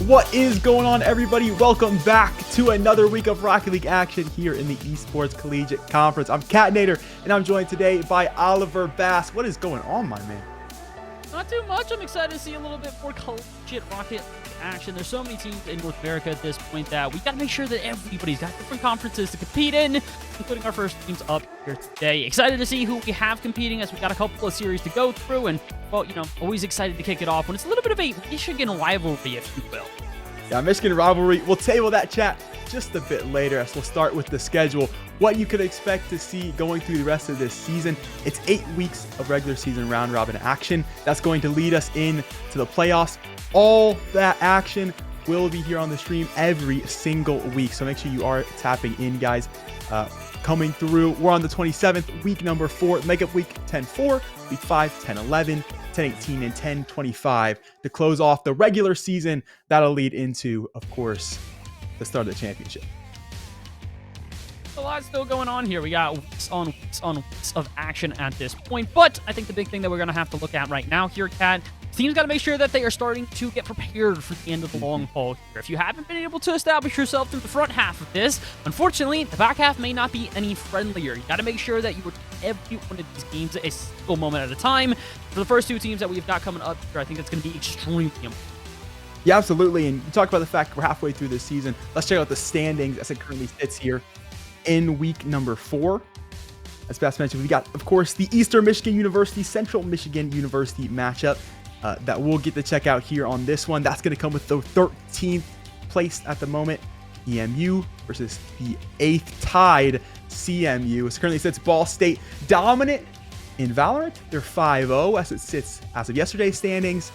What is going on, everybody? Welcome back to another week of Rocket League action here in the Esports Collegiate Conference. I'm Catnator, and I'm joined today by Oliver Bass. What is going on, my man? Not too much. I'm excited to see a little bit more collegiate Rocket League action. There's so many teams in North America at this point that we got to make sure that everybody's got different conferences to compete in, including our first teams up here today. Excited to see who we have competing, as we got a couple of series to go through, and, well, you know, always excited to kick it off when it's a little bit of a Michigan rivalry, if you will. Yeah, Michigan rivalry. We'll table that chat just a bit later, as we'll start with the schedule. What you could expect to see going through the rest of this season. It's 8 weeks of regular season round robin action. That's going to lead us in to the playoffs. All that action will be here on the stream every single week. So make sure you are tapping in, guys. Coming through, we're on the 27th, week number 4, makeup week 10-4, week 5, 10-11, 10-18, and 10-25 to close off the regular season. That'll lead into, of course, the start of the championship. A lot still going on here. We got weeks on weeks of action at this point, but I think the big thing that we're going to have to look at right now here, Cat, teams got to make sure that they are starting to get prepared for the end of the long haul here. If you haven't been able to establish yourself through the front half of this, unfortunately, the back half may not be any friendlier. You got to make sure that you are every one of these games a single moment at a time. For the first two teams that we've got coming up here, I think that's going to be extremely important. Yeah, absolutely. And you talk about the fact we're halfway through this season. Let's check out the standings as it currently sits here in week number 4. As Bass mentioned, we got, of course, the Eastern Michigan University, Central Michigan University matchup that we'll get to check out here on this one. That's going to come with the 13th place at the moment, EMU versus the 8th tied CMU. It currently sits Ball State dominant in Valorant. They're 5-0 as it sits as of yesterday's standings.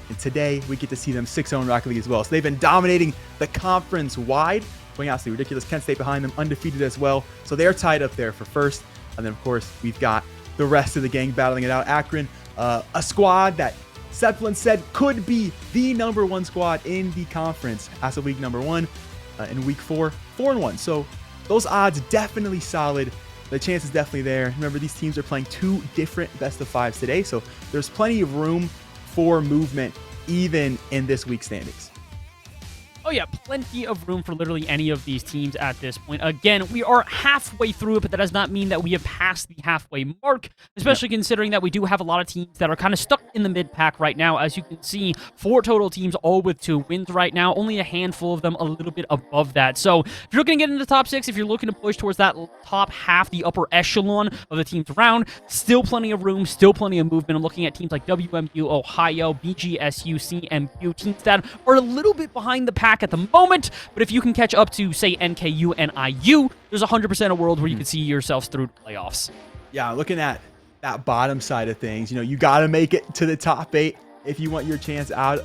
And today we get to see them 6-0 in Rocket League as well. So they've been dominating the conference wide, going absolutely ridiculous. Kent State behind them, undefeated as well. So they're tied up there for first. And then, of course, we've got the rest of the gang battling it out. Akron, a squad that Zeppelin said could be the #1 squad in the conference as of week number 1. In week 4, 4-1. So those odds definitely solid. The chance is definitely there. Remember, these teams are playing 2 different best-of-5s today. So there's plenty of room for movement even in this week's standings. Oh yeah, plenty of room for literally any of these teams at this point. Again, we are halfway through it, but that does not mean that we have passed the halfway mark, especially considering that we do have a lot of teams that are kind of stuck in the mid-pack right now. As you can see, 4 total teams, all with 2 wins right now. Only a handful of them a little bit above that. So if you're looking to get into the top 6, if you're looking to push towards that top half, the upper echelon of the teams around, still plenty of room, still plenty of movement. I'm looking at teams like WMU, Ohio, BGSU, CMU, teams that are a little bit behind the pack at the moment, but if you can catch up to, say, NKU and IU, there's 100% a world where you can see yourselves through the playoffs. Yeah, looking at that bottom side of things, you know, you got to make it to the top 8 if you want your chance out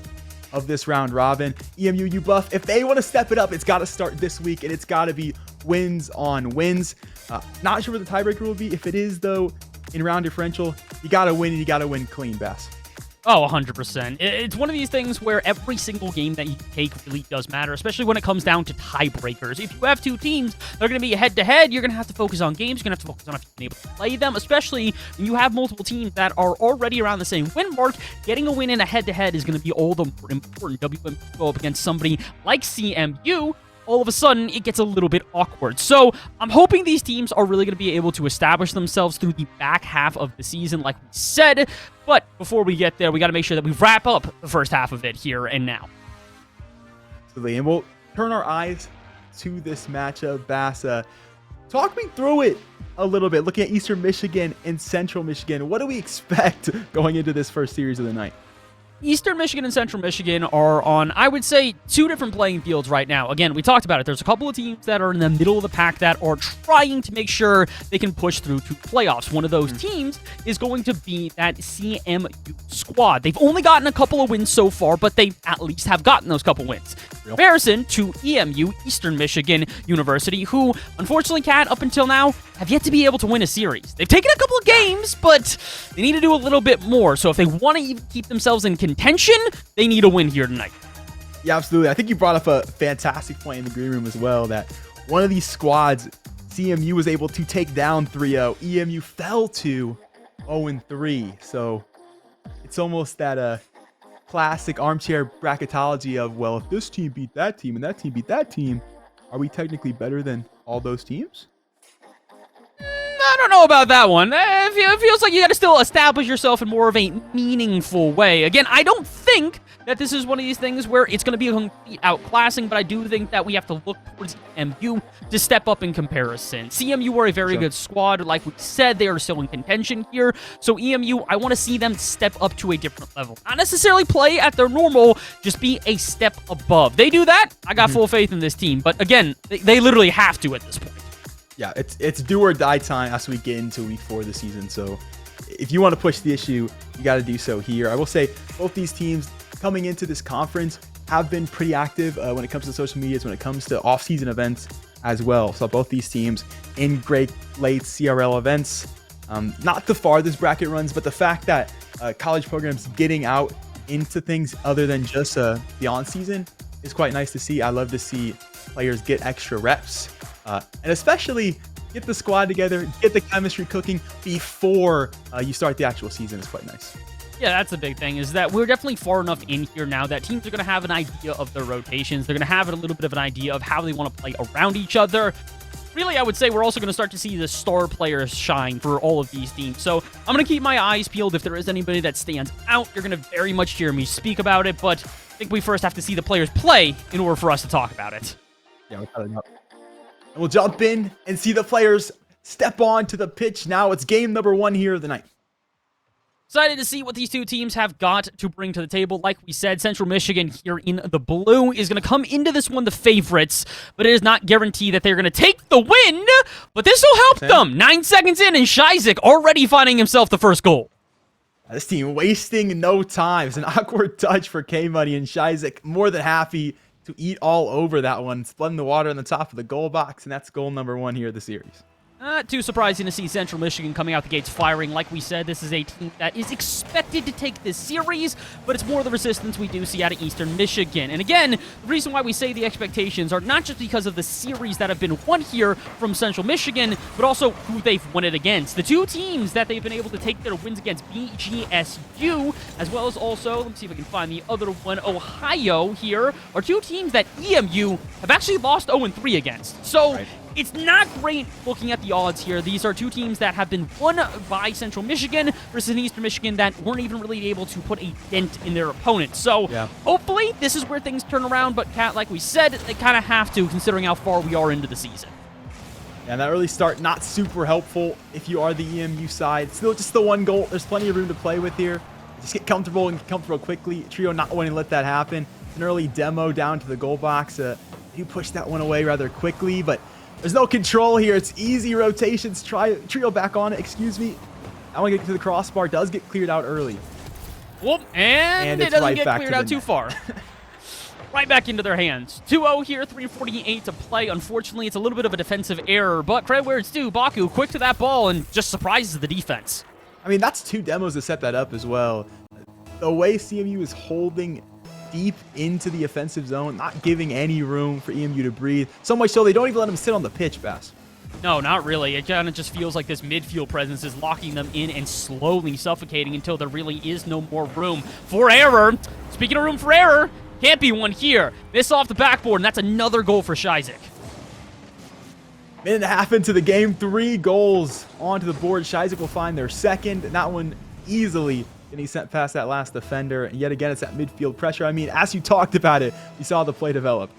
of this round robin. EMU, UBuff, if they want to step it up, it's got to start this week, and it's got to be wins on wins. Not sure what the tiebreaker will be. If it is, though, in round differential, you got to win, and you got to win clean, Bass. Oh, 100%. It's one of these things where every single game that you take really does matter, especially when it comes down to tiebreakers. If you have 2 teams that are going to be head-to-head, you're going to have to focus on games. You're going to have to focus on if you've been able to play them, especially when you have multiple teams that are already around the same win mark. Getting a win in a head-to-head is going to be all the more important. WM go up against somebody like CMU, all of a sudden, it gets a little bit awkward. So I'm hoping these teams are really going to be able to establish themselves through the back half of the season, like we said. But before we get there, we got to make sure that we wrap up the first half of it here and now. Absolutely. And we'll turn our eyes to this matchup. Bass, talk me through it a little bit. Looking at Eastern Michigan and Central Michigan, what do we expect going into this first series of the night? Eastern Michigan and Central Michigan are on, I would say, 2 different playing fields right now. Again, we talked about it. There's a couple of teams that are in the middle of the pack that are trying to make sure they can push through to playoffs. One of those teams is going to be that CMU squad. They've only gotten a couple of wins so far, but they at least have gotten those couple wins. In comparison to EMU, Eastern Michigan University, who, unfortunately, Cat, up until now, have yet to be able to win a series. They've taken a couple of games, but they need to do a little bit more. So if they want to even keep themselves in contention, they need a win here tonight. Yeah, absolutely. I think you brought up a fantastic point in the green room as well, that one of these squads, CMU was able to take down 3-0. EMU fell to 0-3. So it's almost that classic armchair bracketology of, well, if this team beat that team and that team beat that team, are we technically better than all those teams? I don't know about that one. It feels like you got to still establish yourself in more of a meaningful way. Again, I don't think that this is one of these things where it's going to be a complete outclassing, but I do think that we have to look towards EMU to step up in comparison. CMU were a very good squad. Like we said, they are still in contention here. So EMU, I want to see them step up to a different level. Not necessarily play at their normal, just be a step above. They do that, I got full faith in this team. But again, they literally have to at this point. Yeah, it's do or die time as we get into week 4 of the season. So if you want to push the issue, you got to do so here. I will say both these teams coming into this conference have been pretty active when it comes to social medias, when it comes to off-season events as well. So both these teams in great late CRL events. Not the farthest bracket runs, but the fact that college programs getting out into things other than just the on-season is quite nice to see. I love to see players get extra reps. And especially get the squad together, get the chemistry cooking before you start the actual season is quite nice. Yeah, that's the big thing, is that we're definitely far enough in here now that teams are going to have an idea of their rotations. They're going to have a little bit of an idea of how they want to play around each other. Really, I would say we're also going to start to see the star players shine for all of these teams. So I'm going to keep my eyes peeled. If there is anybody that stands out, you're going to very much hear me speak about it. But I think we first have to see the players play in order for us to talk about it. Yeah, we'll jump in and see the players step on to the pitch now. It's game number 1 here of the night. Excited to see what these two teams have got to bring to the table. Like we said, Central Michigan here in the blue is going to come into this one the favorites, but it is not guaranteed that they're going to take the win, but this will help them. 9 seconds in, and Shizik already finding himself the first goal. This team wasting no time. It's an awkward touch for K-Money, and Shizik more than happy to eat all over that one, splitting the water on the top of the goal box, and that's goal number 1 here of the series. Not too surprising to see Central Michigan coming out the gates firing. Like we said, this is a team that is expected to take this series, but it's more the resistance we do see out of Eastern Michigan. And again, the reason why we say the expectations are not just because of the series that have been won here from Central Michigan, but also who they've won it against. The two teams that they've been able to take their wins against, BGSU, as well as also, let me see if I can find the other one, Ohio here, are two teams that EMU have actually lost 0-3 against. So it's not great looking at the odds here. These are two teams that have been won by Central Michigan versus an Eastern Michigan that weren't even really able to put a dent in their opponent. So hopefully this is where things turn around, but Kat, like we said, they kind of have to, considering how far we are into the season. And that early start, not super helpful if you are the EMU side. Still just the 1 goal. There's plenty of room to play with here. Just get comfortable and get comfortable quickly. Trio not wanting to let that happen. An early demo down to the goal box. You push that one away rather quickly, but there's no control here. It's easy rotations. Trio back on it. Excuse me. I want to get to the crossbar. Does get cleared out early. Whoop, and it doesn't get cleared out too far. Right back into their hands. 2-0 here, 3:48 to play. Unfortunately, it's a little bit of a defensive error, but credit where it's due. Baku quick to that ball and just surprises the defense. I mean, that's 2 demos to set that up as well. The way CMU is holding deep into the offensive zone, not giving any room for EMU to breathe. So much so they don't even let them sit on the pitch, Bass. No, not really. It kind of just feels like this midfield presence is locking them in and slowly suffocating until there really is no more room for error. Speaking of room for error, can't be one here. Miss off the backboard, and that's another goal for Shizik. Minute and a half into the game, 3 goals onto the board. Shizik will find their second, and that one easily getting sent past that last defender. And yet again, it's that midfield pressure. I mean, as you talked about it, you saw the play develop.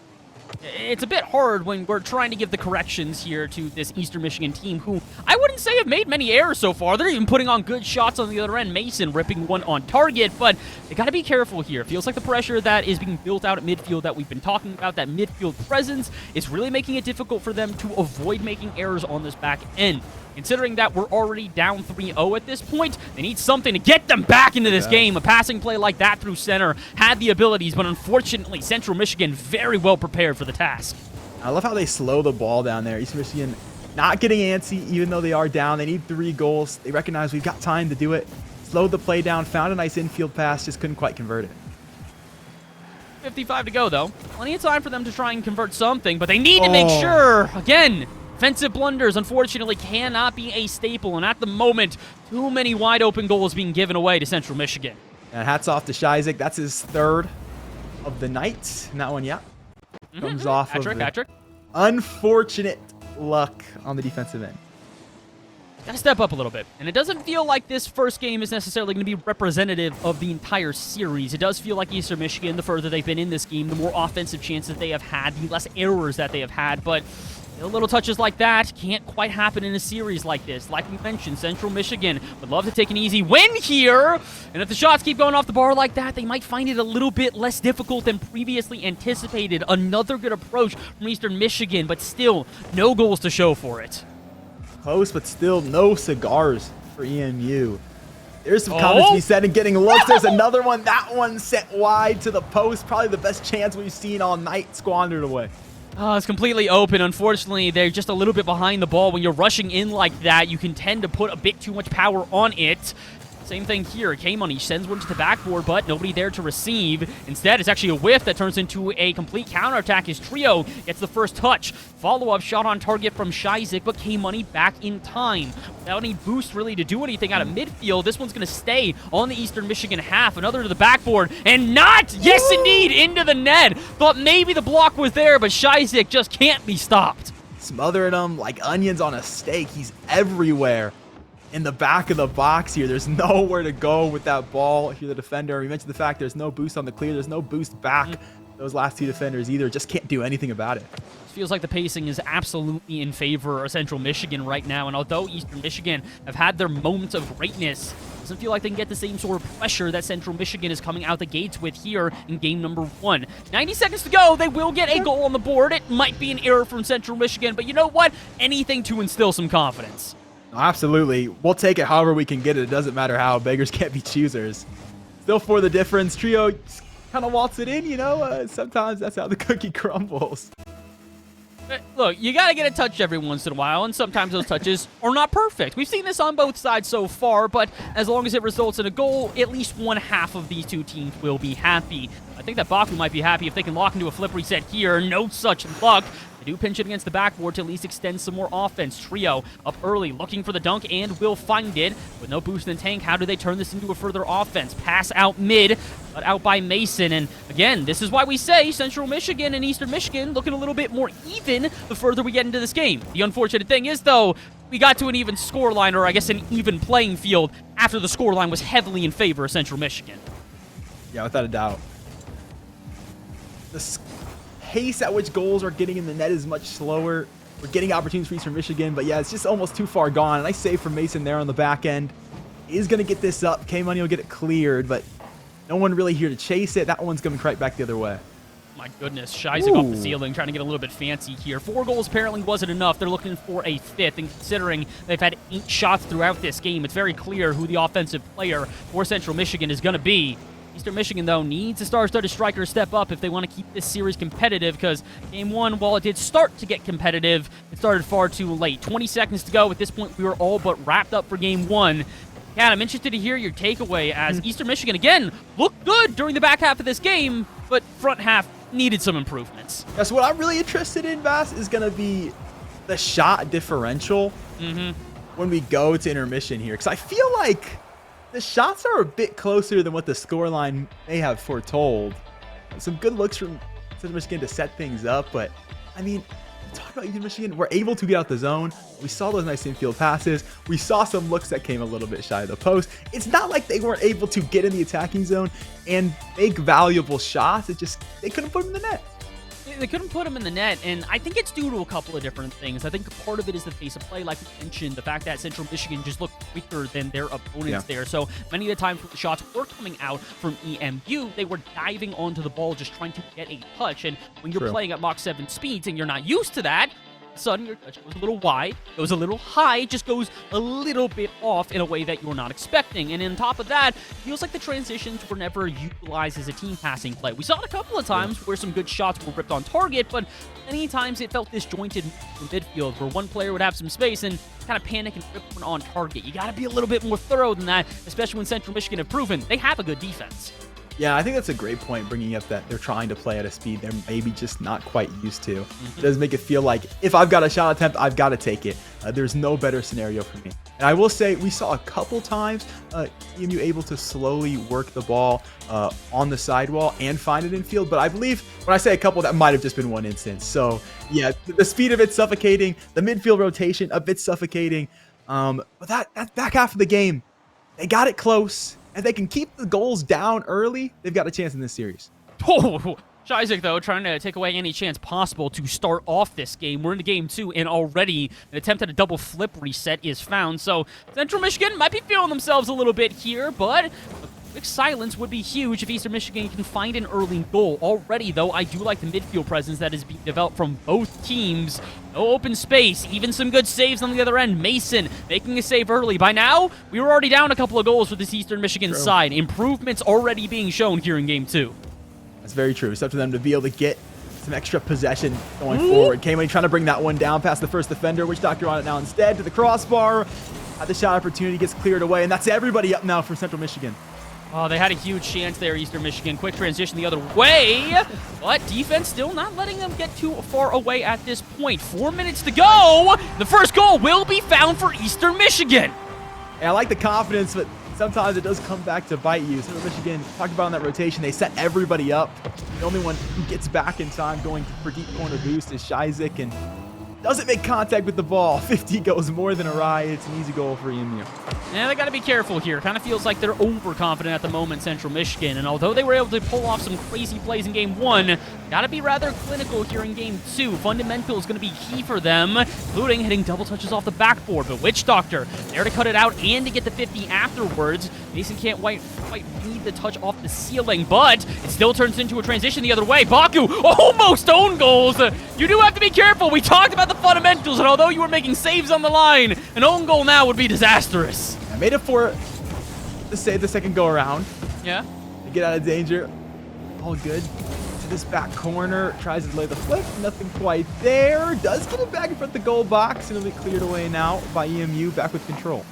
It's a bit hard when we're trying to give the corrections here to this Eastern Michigan team, who I wouldn't say have made many errors so far. They're even putting on good shots on the other end. Mason ripping one on target, but they got to be careful here. It feels like the pressure that is being built out at midfield that we've been talking about, that midfield presence, is really making it difficult for them to avoid making errors on this back end. Considering that we're already down 3-0 at this point, they need something to get them back into this game. A passing play like that through center had the abilities, but unfortunately, Central Michigan very well prepared for the task. I love how they slow the ball down there. Eastern Michigan not getting antsy, even though they are down. They need 3 goals. They recognize we've got time to do it. Slowed the play down, found a nice infield pass, just couldn't quite convert it. 55 to go, though. Plenty of time for them to try and convert something, but they need to make sure, again, defensive blunders, unfortunately, cannot be a staple, and at the moment, too many wide-open goals being given away to Central Michigan. And hats off to Shizik. That's his third of the night. And that one, yeah, comes off of Patrick. Unfortunate luck on the defensive end. Gotta step up a little bit. And it doesn't feel like this first game is necessarily going to be representative of the entire series. It does feel like Eastern Michigan, the further they've been in this game, the more offensive chances they have had, the less errors that they have had. But little touches like that can't quite happen in a series like this. Like we mentioned, Central Michigan would love to take an easy win here. And if the shots keep going off the bar like that, they might find it a little bit less difficult than previously anticipated. Another good approach from Eastern Michigan, but still no goals to show for it. Close, but still no cigars for EMU. There's some comments to be said and getting looks. There's another one. That one sent wide to the post. Probably the best chance we've seen all night, squandered away. Oh, it's completely open. Unfortunately, they're just a little bit behind the ball. When you're rushing in like that, you can tend to put a bit too much power on it. Same thing here. K-Money sends one to the backboard, but nobody there to receive. Instead, it's actually a whiff that turns into a complete counterattack as Trio gets the first touch. Follow-up shot on target from Shizik, but K-Money back in time. Without any boost really to do anything out of midfield, this one's going to stay on the Eastern Michigan half. Another to the backboard, and not! Yes, indeed, into the net. Thought maybe the block was there, but Shizik just can't be stopped. Smothering him like onions on a steak. He's everywhere. In the back of the box here, there's nowhere to go with that ball. If you're the defender, we mentioned the fact there's no boost on the clear, there's no boost back. Those last two defenders either just can't do anything about it. Feels like the pacing is absolutely in favor of Central Michigan right now, and although Eastern Michigan have had their moments of greatness, it doesn't feel like they can get the same sort of pressure that Central Michigan is coming out the gates with here in game number 1. 90 seconds to go, they will get a goal on the board. It might be an error from Central Michigan, but you know what? Anything to instill some confidence. Absolutely. We'll take it however we can get it. It doesn't matter how. Beggars can't be choosers. Still for the difference. Trio kind of waltz it in, you know. Sometimes that's how the cookie crumbles. Look, you got to get a touch every once in a while, and sometimes those touches are not perfect. We've seen this on both sides so far, but as long as it results in a goal, at least one half of these two teams will be happy. I think that Baku might be happy if they can lock into a flip reset here. No such luck. They do pinch it against the backboard to at least extend some more offense. Trio up early, looking for the dunk, and will find it. With no boost in the tank, how do they turn this into a further offense? Pass out mid, but out by Mason. And again, this is why we say Central Michigan and Eastern Michigan looking a little bit more even the further we get into this game. The unfortunate thing is, though, we got to an even scoreline, or I guess an even playing field, after the scoreline was heavily in favor of Central Michigan. Yeah, without a doubt. The pace at which goals are getting in the net is much slower. We're getting opportunities for Eastern Michigan, but yeah, it's just almost too far gone. Nice save from Mason there on the back end. He's going to get this up. K-Money will get it cleared, but no one really here to chase it. That one's coming right back the other way. My goodness, Shizik off the ceiling, trying to get a little bit fancy here. 4 goals apparently wasn't enough. They're looking for a 5th, and considering they've had 8 shots throughout this game, it's very clear who the offensive player for Central Michigan is going to be. Eastern Michigan, though, needs a star-studded striker to step up if they want to keep this series competitive, because Game 1, while it did start to get competitive, it started far too late. 20 seconds to go. At this point, we were all but wrapped up for Game 1. Kat, I'm interested to hear your takeaway, as Eastern Michigan, again, looked good during the back half of this game, but front half needed some improvements. That's what I'm really interested in, Bass, is going to be the shot differential when we go to intermission here, because I feel like the shots are a bit closer than what the scoreline may have foretold. Some good looks from Central Michigan to set things up, but I mean, talk about Eastern Michigan, we're able to get out the zone. We saw those nice infield passes. We saw some looks that came a little bit shy of the post. It's not like they weren't able to get in the attacking zone and make valuable shots. It just, they couldn't put them in the net. They couldn't put him in the net, and I think it's due to a couple of different things. I think part of it is the pace of play, like we mentioned, the fact that Central Michigan just looked quicker than their opponents there. So many of the times when the shots were coming out from EMU, they were diving onto the ball, just trying to get a touch. And when you're playing at Mach 7 speeds and you're not used to that, sudden your touch goes a little wide, goes a little high, just goes a little bit off in a way that you're not expecting. And on top of that, it feels like the transitions were never utilized as a team passing play. We saw it a couple of times where some good shots were ripped on target, but many times it felt disjointed in midfield where one player would have some space and kind of panic and rip one on target. You got to be a little bit more thorough than that, especially when Central Michigan have proven they have a good defense. Yeah, I think that's a great point, bringing up that they're trying to play at a speed they're maybe just not quite used to. It does make it feel like if I've got a shot attempt, I've got to take it. There's no better scenario for me. And I will say we saw a couple times EMU able to slowly work the ball on the sidewall and find it in field. But I believe when I say a couple, that might have just been one instance. So yeah, the speed of it suffocating, the midfield rotation a bit suffocating. But that back half of the game, they got it close. And they can keep the goals down early, they've got a chance in this series. Oh, Shizek, though, trying to take away any chance possible to start off this game. We're into game 2, and already an attempt at a double flip reset is found. So Central Michigan might be feeling themselves a little bit here, but a quick silence would be huge if Eastern Michigan can find an early goal. Already, though, I do like the midfield presence that is being developed from both teams. No open space, even some good saves on the other end. Mason making a save early. By now, we were already down a couple of goals for this Eastern Michigan side. Improvements already being shown here in game 2. That's very true. It's up to them to be able to get some extra possession going forward. Kamani trying to bring that one down past the first defender. Witch Doctor on it now instead to the crossbar. The shot opportunity gets cleared away, and that's everybody up now for Central Michigan. Oh, they had a huge chance there, Eastern Michigan. Quick transition the other way, but defense still not letting them get too far away at this point. 4 minutes to go. The first goal will be found for Eastern Michigan. And I like the confidence, but sometimes it does come back to bite you. Central Michigan, talked about on that rotation, they set everybody up. The only one who gets back in time going for deep corner boost is Shizek, and doesn't make contact with the ball. 50 goes more than awry. It's an easy goal for EMU. Yeah, they got to be careful here. Kind of feels like they're overconfident at the moment, Central Michigan. And although they were able to pull off some crazy plays in game 1, got to be rather clinical here in game 2. Fundamental is going to be key for them, including hitting double touches off the backboard. But Witch Doctor there to cut it out and to get the 50 afterwards. Mason can't quite read the touch off the ceiling, but it still turns into a transition the other way. Baku almost own goals. You do have to be careful. We talked about the fundamentals, and although you were making saves on the line, an own goal now would be disastrous. I made it for to save the second go around. Yeah. To get out of danger. All good. To this back corner. Tries to lay the flip. Nothing quite there. Does get it back in front of the goal box. And it'll be cleared away now by EMU. Back with control.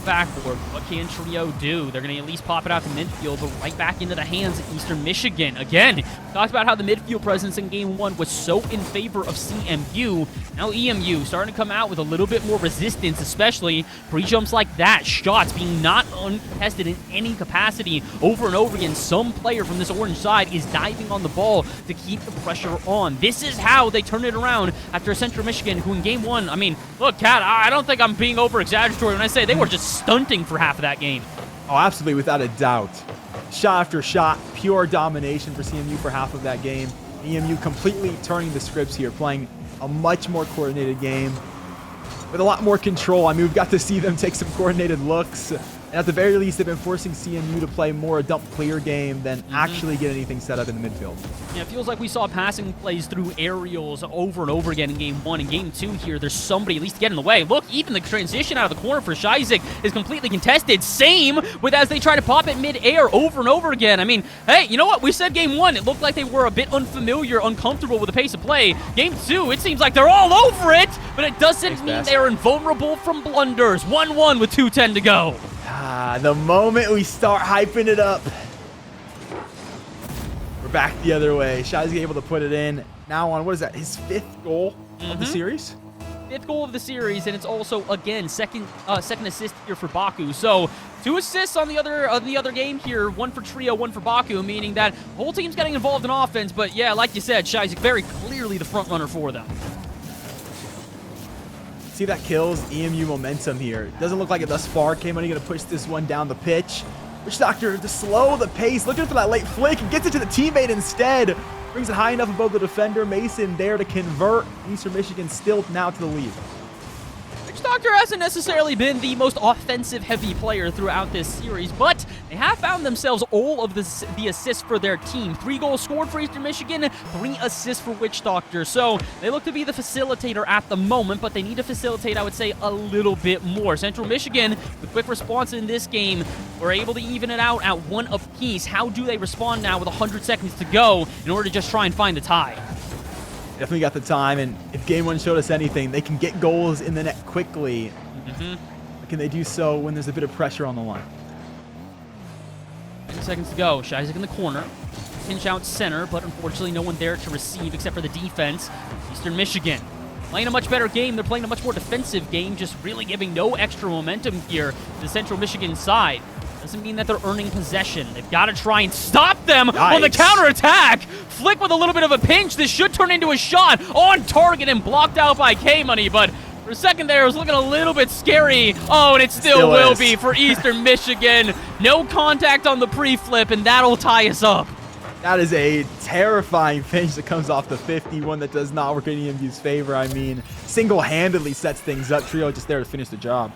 Backboard. What can Trio do? They're going to at least pop it out to midfield, but right back into the hands of Eastern Michigan. Again, talked about how the midfield presence in game 1 was so in favor of CMU. Now EMU starting to come out with a little bit more resistance, especially pre-jumps like that. Shots being not uncontested in any capacity over and over again. Some player from this orange side is diving on the ball to keep the pressure on. This is how they turn it around after Central Michigan, who in game 1, I mean, look, Kat, I don't think I'm being over-exaggeratory when I say they were just stunting for half of that game. Oh, absolutely, without a doubt. Shot after shot, pure domination for CMU for half of that game. EMU completely turning the scripts here, playing a much more coordinated game with a lot more control. I mean, we've got to see them take some coordinated looks. And at the very least, they've been forcing CMU to play more a dump clear game than actually get anything set up in the midfield. Yeah, it feels like we saw passing plays through aerials over and over again in game 1. In game 2 here, there's somebody at least to get in the way. Look, even the transition out of the corner for Shizek is completely contested. Same with as they try to pop it mid-air over and over again. I mean, hey, you know what? We said game 1, it looked like they were a bit unfamiliar, uncomfortable with the pace of play. Game 2, it seems like they're all over it, but it doesn't mean they're invulnerable from blunders. 1-1 with 2:10 to go. The moment we start hyping it up, we're back the other way. Shai's able to put it in. Now on, what is that, his 5th goal of the series? 5th goal of the series, and it's also, again, second assist here for Baku. So 2 assists on the other game here, 1 for Trio, 1 for Baku, meaning that the whole team's getting involved in offense. But yeah, like you said, Shai's very clearly the front runner for them. See, that kills EMU momentum here. It doesn't look like it thus far. Kamani going to push this one down the pitch. Witch Doctor to slow the pace, looking for that late flick, and gets it to the teammate instead. Brings it high enough above the defender. Mason there to convert. Eastern Michigan still now to the lead. Witch Doctor hasn't necessarily been the most offensive-heavy player throughout this series, but they have found themselves all of the assists for their team. 3 goals scored for Eastern Michigan, 3 assists for Witch Doctor. So they look to be the facilitator at the moment, but they need to facilitate, I would say, a little bit more. Central Michigan, with quick response in this game, were able to even it out at 1 apiece. How do they respond now with 100 seconds to go in order to just try and find the tie? Definitely got the time, and if game 1 showed us anything, they can get goals in the net quickly. Can they do so when there's a bit of pressure on the line? 10 seconds to go. Shizek in the corner. Pinch out center, but unfortunately no one there to receive except for the defense. Eastern Michigan playing a much better game. They're playing a much more defensive game, just really giving no extra momentum here to the Central Michigan side. Doesn't mean that they're earning possession. They've got to try and stop them on the counterattack. Flick with a little bit of a pinch. This should turn into a shot on target and blocked out by K-Money, but for a second there, it was looking a little bit scary. Oh, and it still will be for Eastern Michigan. No contact on the pre-flip, and that'll tie us up. That is a terrifying finish that comes off the 50, one that does not work in EMU's favor. I mean, single-handedly sets things up. Trio just there to finish the job.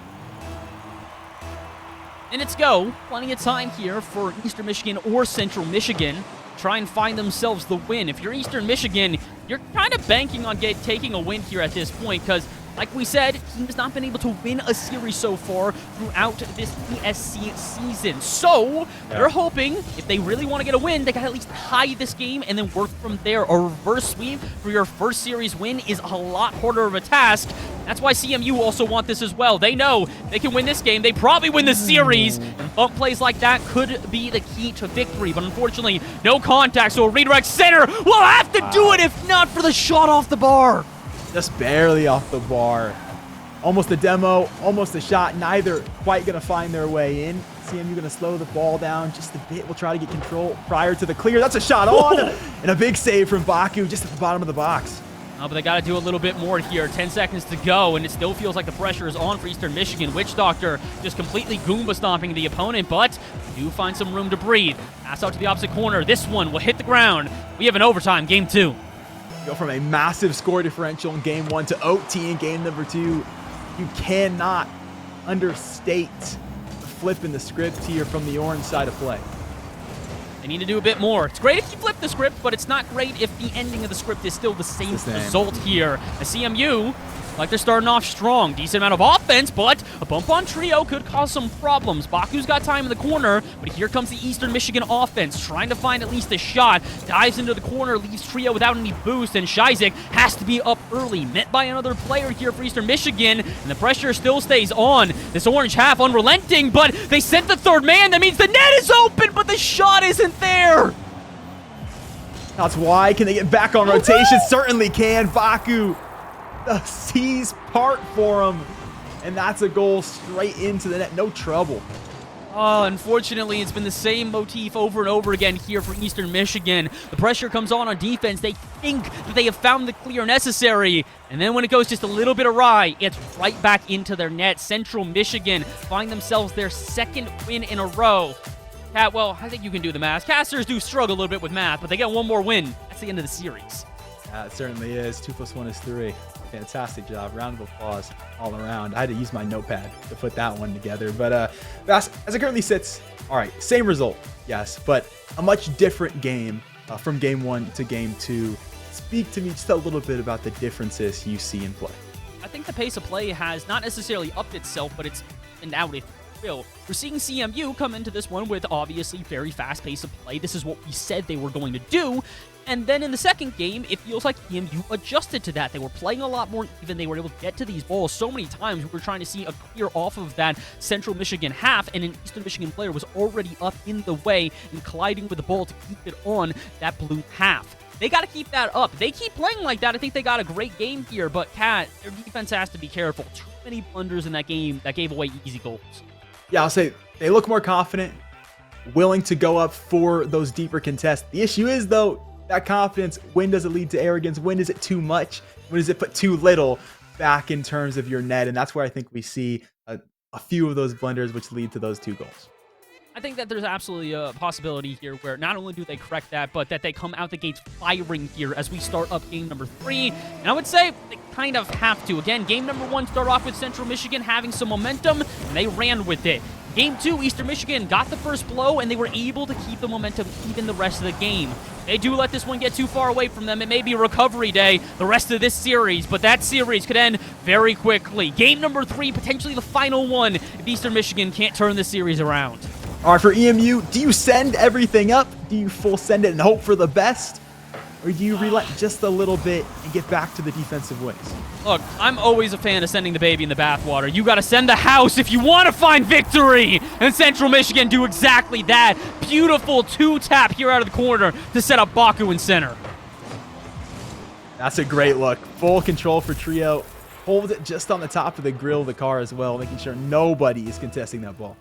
Minutes go. Plenty of time here for Eastern Michigan or Central Michigan. Try and find themselves the win. If you're Eastern Michigan, you're kind of banking on taking a win here at this point because, like we said, team has not been able to win a series so far throughout this ESC season. So, they're hoping, if they really want to get a win, they can at least tie this game and then work from there. A reverse sweep for your first series win is a lot harder of a task. That's why CMU also want this as well. They know they can win this game. They probably win the series. And bump plays like that could be the key to victory. But unfortunately, no contact. So a redirect center will have to do it if not for the shot off the bar. Just barely off the bar. Almost a demo, almost a shot. Neither quite going to find their way in. CMU going to slow the ball down just a bit. We'll try to get control prior to the clear. That's a shot on. And a big save from Baku just at the bottom of the box. But they got to do a little bit more here. 10 seconds to go, and it still feels like the pressure is on for Eastern Michigan. Witch Doctor just completely Goomba stomping the opponent, but do find some room to breathe. Pass out to the opposite corner. This one will hit the ground. We have an overtime, game 2. Go from a massive score differential in game 1 to OT in game number 2. You cannot understate the flip in the script here from the orange side of play. They need to do a bit more. It's great if you flip the script, but it's not great if the ending of the script is still the same result here. A CMU, like they're starting off strong. Decent amount of offense, but a bump on Trio could cause some problems. Baku's got time in the corner, but here comes the Eastern Michigan offense, trying to find at least a shot. Dives into the corner, leaves Trio without any boost, and Shizek has to be up early. Met by another player here for Eastern Michigan, and the pressure still stays on. This orange half unrelenting, but they sent the third man. That means the net is open, but the shot isn't there. That's why. Can they get back on rotation? Certainly can. Baku, the seas part for him, and that's a goal straight into the net. No trouble. Oh, unfortunately, it's been the same motif over and over again here for Eastern Michigan. The pressure comes on defense. They think that they have found the clear necessary, and then when it goes just a little bit awry, it's right back into their net. Central Michigan find themselves their second win in a row. Well, I think you can do the math. Casters do struggle a little bit with math, but they get one more win. That's the end of the series. It certainly is. 2 + 1 is 3. Fantastic job. Round of applause all around. I had to use my notepad to put that one together. But as it currently sits, all right, same result, yes, but a much different game from game 1 to game 2. Speak to me just a little bit about the differences you see in play. I think the pace of play has not necessarily upped itself, but it's been out if We're seeing CMU come into this one with obviously very fast pace of play. This is what we said they were going to do. And then in the second game, it feels like EMU adjusted to that. They were playing a lot more even. They were able to get to these balls so many times. We were trying to see a clear off of that Central Michigan half, and an Eastern Michigan player was already up in the way and colliding with the ball to keep it on that blue half. They got to keep that up. They keep playing like that. I think they got a great game here, but Kat, their defense has to be careful. Too many blunders in that game that gave away easy goals. Yeah, I'll say they look more confident, willing to go up for those deeper contests. The issue is, though, that confidence, when does it lead to arrogance? When is it too much? When does it put too little back in terms of your net? And that's where I think we see a few of those blunders which lead to those 2 goals. I think that there's absolutely a possibility here where not only do they correct that, but that they come out the gates firing here as we start up game number 3. And I would say they kind of have to. Again, game number 1 started off with Central Michigan having some momentum, and they ran with it. Game 2, Eastern Michigan got the first blow, and they were able to keep the momentum even the rest of the game. They do let this one get too far away from them. It may be a recovery day the rest of this series, but that series could end very quickly. Game number 3, potentially the final one, if Eastern Michigan can't turn this series around. All right, for EMU, do you send everything up? Do you full send it and hope for the best? Or do you relent just a little bit and get back to the defensive ways? Look, I'm always a fan of sending the baby in the bathwater. You got to send the house if you want to find victory. And Central Michigan do exactly that. Beautiful 2-tap here out of the corner to set up Baku in center. That's a great look. Full control for Trio. Hold it just on the top of the grill of the car as well, making sure nobody is contesting that ball.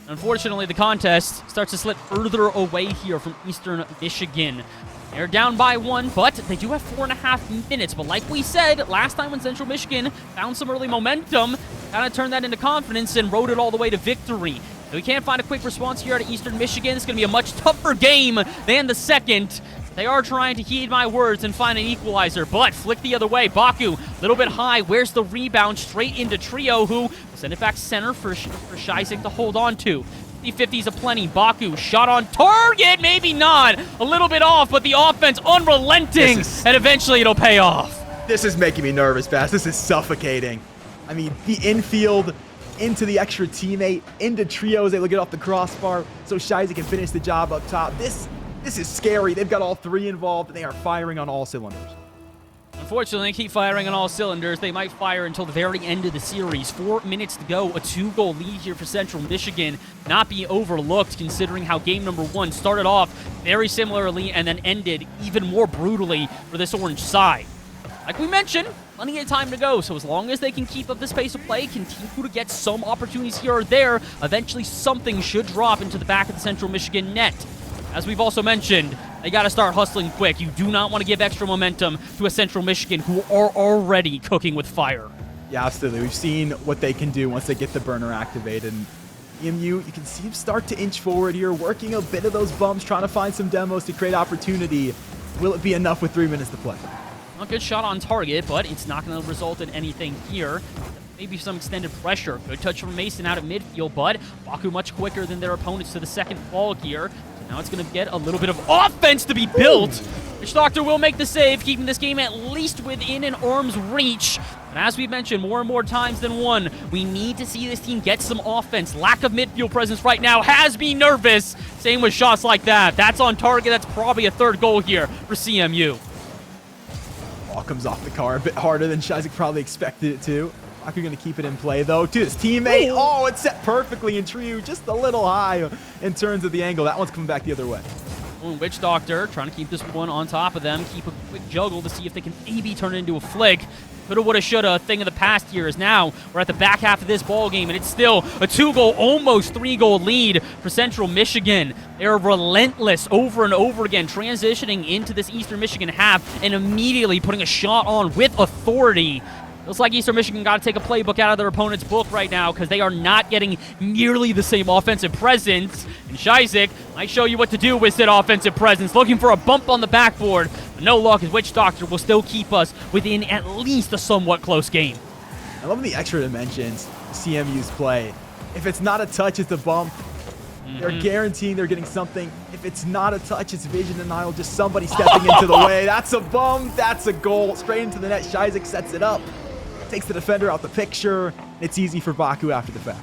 Unfortunately, the contest starts to slip further away here from Eastern Michigan. They're down by 1, but they do have 4.5 minutes. But like we said, last time when Central Michigan found some early momentum, kind of turned that into confidence and rode it all the way to victory. If we can't find a quick response here at Eastern Michigan, it's going to be a much tougher game than the second. They are trying to heed my words and find an equalizer, but flick the other way. Baku, a little bit high. Where's the rebound? Straight into Trio, who will send it back center for Shizek to hold on to. 50-50s aplenty. Baku, shot on target. Maybe not. A little bit off, but the offense unrelenting, and eventually it'll pay off. This is making me nervous, Bass. This is suffocating. I mean, the infield into the extra teammate, into Trio as they look it off the crossbar, so Shizek can finish the job up top. This is scary. They've got all three involved, and they are firing on all cylinders. Unfortunately, they keep firing on all cylinders. They might fire until the very end of the series. 4 minutes to go. A 2-goal lead here for Central Michigan. Not be overlooked considering how game number 1 started off very similarly and then ended even more brutally for this orange side. Like we mentioned, plenty of time to go, so as long as they can keep up this pace of play, continue to get some opportunities here or there, eventually something should drop into the back of the Central Michigan net. As we've also mentioned, they got to start hustling quick. You do not want to give extra momentum to a Central Michigan who are already cooking with fire. Yeah, absolutely. We've seen what they can do once they get the burner activated. And EMU, you can see him start to inch forward here, working a bit of those bumps, trying to find some demos to create opportunity. Will it be enough with 3 minutes to play? A good shot on target, but it's not going to result in anything here. Maybe some extended pressure. Good touch from Mason out at midfield, but Baku much quicker than their opponents to the second ball here. Now it's going to get a little bit of offense to be built. Which Doctor will make the save, keeping this game at least within an arm's reach. But as we mentioned more and more times than one, we need to see this team get some offense. Lack of midfield presence right now has me nervous. Same with shots like that. That's on target. That's probably a third goal here for CMU. Ball comes off the car a bit harder than Shizek probably expected it to. Baku going to keep it in play, though, to his teammate. Oh, it's set perfectly in Trio, just a little high in terms of the angle. That one's coming back the other way. Witch Doctor trying to keep this one on top of them. Keep a quick juggle to see if they can maybe turn it into a flick. Coulda, woulda, shoulda. Thing of the past here is now we're at the back half of this ball game, and it's still a 2-goal, almost 3-goal lead for Central Michigan. They're relentless over and over again, transitioning into this Eastern Michigan half and immediately putting a shot on with authority. Looks like Eastern Michigan got to take a playbook out of their opponent's book right now because they are not getting nearly the same offensive presence. And Shizek might show you what to do with said offensive presence, looking for a bump on the backboard. But no luck, as Witch Doctor will still keep us within at least a somewhat close game. I love the extra dimensions CMU's play. If it's not a touch, it's a bump. They're guaranteeing they're getting something. If it's not a touch, it's vision denial. Just somebody stepping into the way. That's a bump. That's a goal. Straight into the net. Shizek sets it up. Takes the defender out the picture. It's easy for Baku after the fact.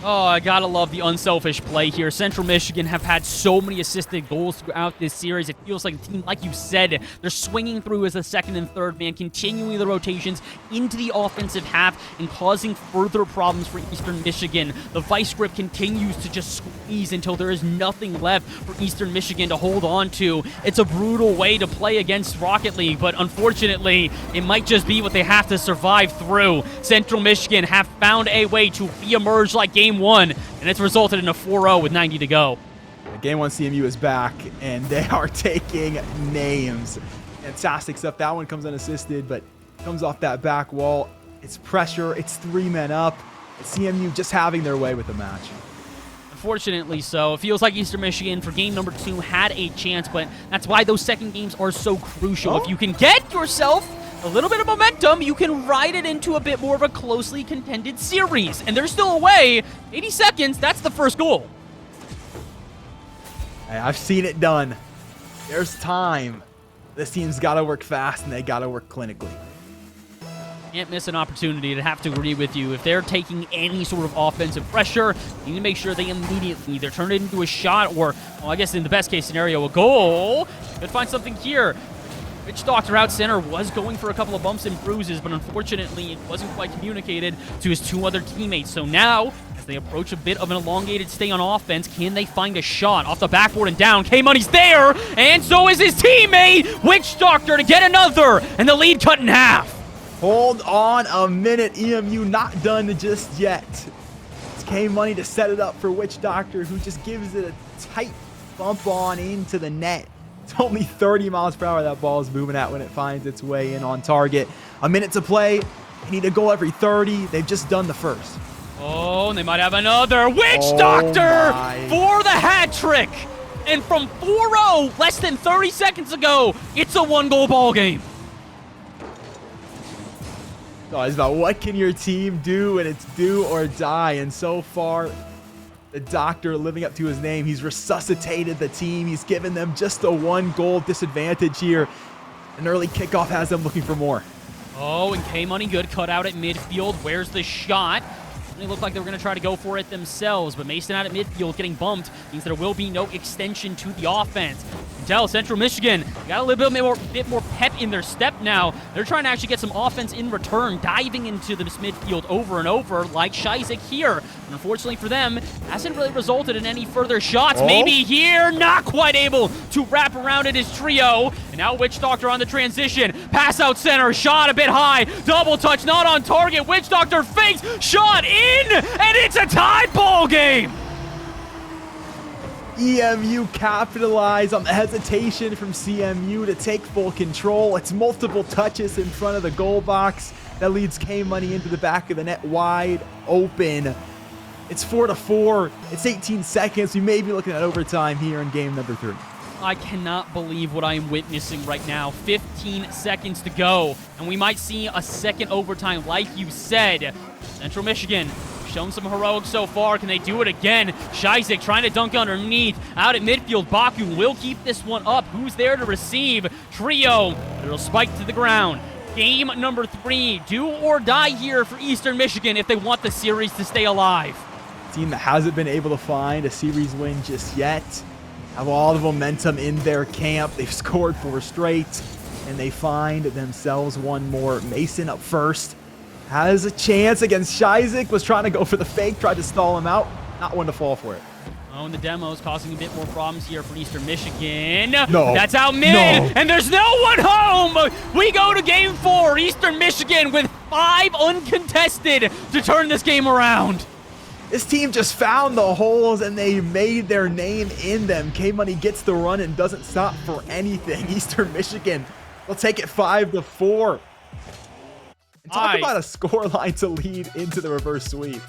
Oh, I gotta love the unselfish play here. Central Michigan have had so many assisted goals throughout this series. It feels like the team, like you said, they're swinging through as a second and third man, continuing the rotations into the offensive half and causing further problems for Eastern Michigan. The vice grip continues to just squeeze until there is nothing left for Eastern Michigan to hold on to. It's a brutal way to play against Rocket League, but unfortunately, it might just be what they have to survive through. Central Michigan have found a way to reemerge like Game 1, and it's resulted in a 4-0 with 90 to go. Game 1 CMU is back, and they are taking names. Fantastic stuff. That one comes unassisted, but comes off that back wall. It's pressure. It's 3 men up. It's CMU just having their way with the match. Unfortunately so. It feels like Eastern Michigan for game number 2 had a chance, but that's why those second games are so crucial. If you can get yourself a little bit of momentum, you can ride it into a bit more of a closely contended series. And there's still a way. 80 seconds, that's the first goal. Hey, I've seen it done. There's time. This team's got to work fast, and they got to work clinically. Can't miss an opportunity to have to agree with you. If they're taking any sort of offensive pressure, you need to make sure they immediately either turn it into a shot or, well, I guess in the best case scenario, a goal. Could find something here. Witch Doctor out center was going for a couple of bumps and bruises, but unfortunately it wasn't quite communicated to his 2 other teammates. So now, as they approach a bit of an elongated stay on offense. Can they find a shot? Off the backboard and down. K-Money's there, and so is his teammate, Witch Doctor, to get another, and the lead cut in half. Hold on a minute, EMU not done just yet. It's K-Money to set it up for Witch Doctor, who just gives it a tight bump on into the net. It's only 30 miles per hour that ball is moving at when it finds its way in on target. A minute to play. They need a goal every 30. They've just done the first. Oh, and they might have another. Witch Doctor for the hat trick. And from 4-0, less than 30 seconds ago, it's a 1-goal ball game. So it's about what can your team do, and it's do or die. And so far, the Doctor living up to his name. He's resuscitated the team. He's given them just a 1-goal disadvantage here. An early kickoff has them looking for more. Oh, and K-Money good cut out at midfield. Where's the shot? They look like they were going to try to go for it themselves, but Mason out at midfield getting bumped means there will be no extension to the offense. Until Central Michigan got a little bit more pep in their step now. They're trying to actually get some offense in return, diving into this midfield over and over like Shizek here. And unfortunately for them, hasn't really resulted in any further shots. Oh. Maybe here, not quite able to wrap around in his trio. And now Witch Doctor on the transition. Pass out center, shot a bit high. Double touch, not on target. Witch Doctor fakes, shot in, and it's a tied ball game. EMU capitalize on the hesitation from CMU to take full control. It's multiple touches in front of the goal box that leads K-Money into the back of the net wide open. It's 4-4. It's 18 seconds. We may be looking at overtime here in game number 3. I cannot believe what I am witnessing right now. 15 seconds to go, and we might see a second overtime like you said. Central Michigan shown some heroics so far. Can they do it again? Shizek trying to dunk underneath. Out at midfield, Baku will keep this one up. Who's there to receive? Trio. It'll spike to the ground. Game number 3. Do or die here for Eastern Michigan if they want the series to stay alive. Team that hasn't been able to find a series win just yet. Have all the momentum in their camp. They've scored 4 straight, and they find themselves one more. Mason up first. Has a chance against Shizek. Was trying to go for the fake. Tried to stall him out. Not one to fall for it. Oh, and the demo is causing a bit more problems here for Eastern Michigan. No. That's out mid, and there's no one home. We go to game 4. Eastern Michigan with 5 uncontested to turn this game around. This team just found the holes, and they made their name in them. K-Money gets the run and doesn't stop for anything. Eastern Michigan will take it 5-4. And talk about a scoreline to lead into the reverse sweep.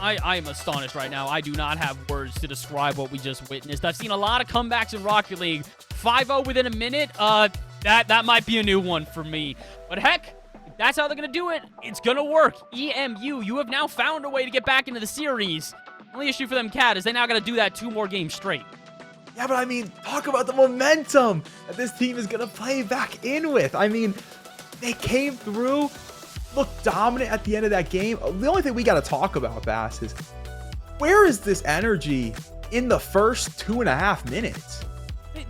I am astonished right now. I do not have words to describe what we just witnessed. I've seen a lot of comebacks in Rocket League. 5-0 within a minute, that might be a new one for me. But heck, if that's how they're going to do it, it's going to work. EMU, you have now found a way to get back into the series. Only issue for them, Cat, is they now got to do that 2 more games straight. Yeah, but I mean, talk about the momentum that this team is going to play back in with. I mean, they came through, looked dominant at the end of that game. The only thing we got to talk about, Bass, is where is this energy in the first 2.5 minutes?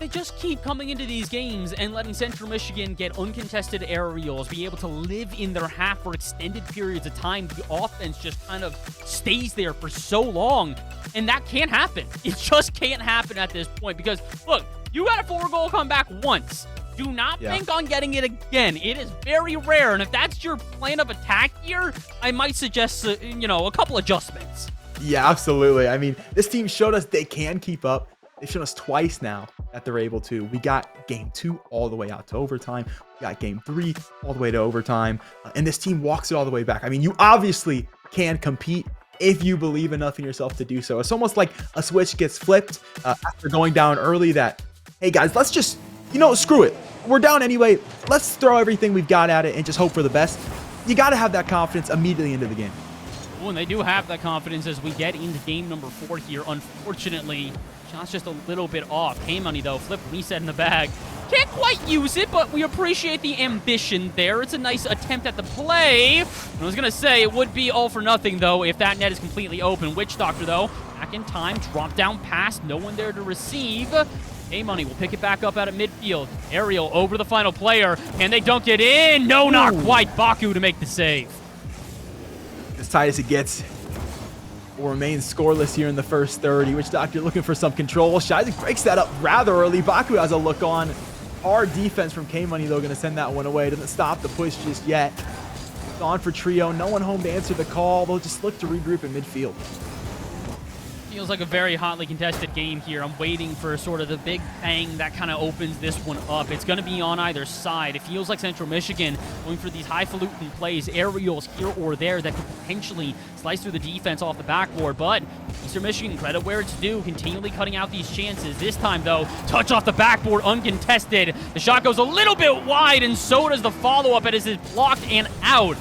They just keep coming into these games and letting Central Michigan get uncontested aerials, be able to live in their half for extended periods of time. The offense just kind of stays there for so long, and that can't happen. It just can't happen at this point because, look, you got a 4-goal comeback once. Do not think on getting it again. It is very rare, and if that's your plan of attack here, I might suggest, a couple adjustments. Yeah, absolutely. I mean, this team showed us they can keep up. They've shown us twice now that they're able to. We got game 2 all the way out to overtime. We got game 3 all the way to overtime. And this team walks it all the way back. I mean, you obviously can compete if you believe enough in yourself to do so. It's almost like a switch gets flipped after going down early that, hey guys, let's just, screw it. We're down anyway. Let's throw everything we've got at it and just hope for the best. You got to have that confidence immediately into the game. Oh, and they do have that confidence as we get into game number 4 here. Unfortunately, shot's just a little bit off. K-Money, though, flip reset in the bag. Can't quite use it, but we appreciate the ambition there. It's a nice attempt at the play. I was going to say it would be all for nothing, though, if that net is completely open. Witch Doctor, though, back in time. Drop down pass. No one there to receive. K-Money will pick it back up out at midfield. Aerial over the final player. Can they dunk it in? No, not quite. Baku to make the save. As tight as it gets. will remain scoreless here in the first 30. Witch Doctor looking for some control. Shizik breaks that up rather early. Baku has a look on. Hard defense from K-Money, though, going to send that one away. Doesn't stop the push just yet. It's on for Trio. No one home to answer the call. They'll just look to regroup in midfield. Feels like a very hotly contested game here. I'm waiting for sort of the big bang that kind of opens this one up. It's going to be on either side. It feels like Central Michigan going for these highfalutin plays, aerials here or there that could potentially slice through the defense off the backboard. But Eastern Michigan, credit where it's due, continually cutting out these chances. This time, though, touch off the backboard, uncontested. The shot goes a little bit wide, and so does the follow-up as it's blocked and out.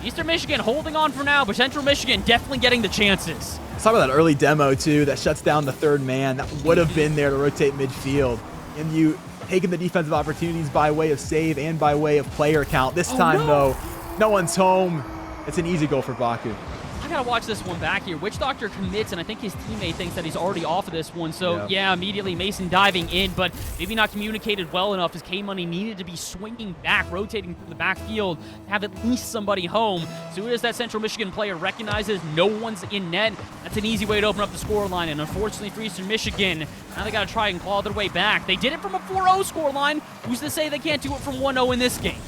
Eastern Michigan holding on for now, but Central Michigan definitely getting the chances. Let's talk about that early demo, too, that shuts down the third man. That would have been there to rotate midfield. And you taking the defensive opportunities by way of save and by way of player count. This time, though, no one's home. It's an easy goal for Baku. I gotta watch this one back here. Witch Doctor commits, and I think his teammate thinks that he's already off of this one. So, yeah, immediately Mason diving in, but maybe not communicated well enough as K-Money needed to be swinging back, rotating through the backfield to have at least somebody home. As soon as that Central Michigan player recognizes no one's in net, that's an easy way to open up the scoreline. And unfortunately for Eastern Michigan, now they gotta try and claw their way back. They did it from a 4-0 scoreline. Who's to say they can't do it from 1-0 in this game?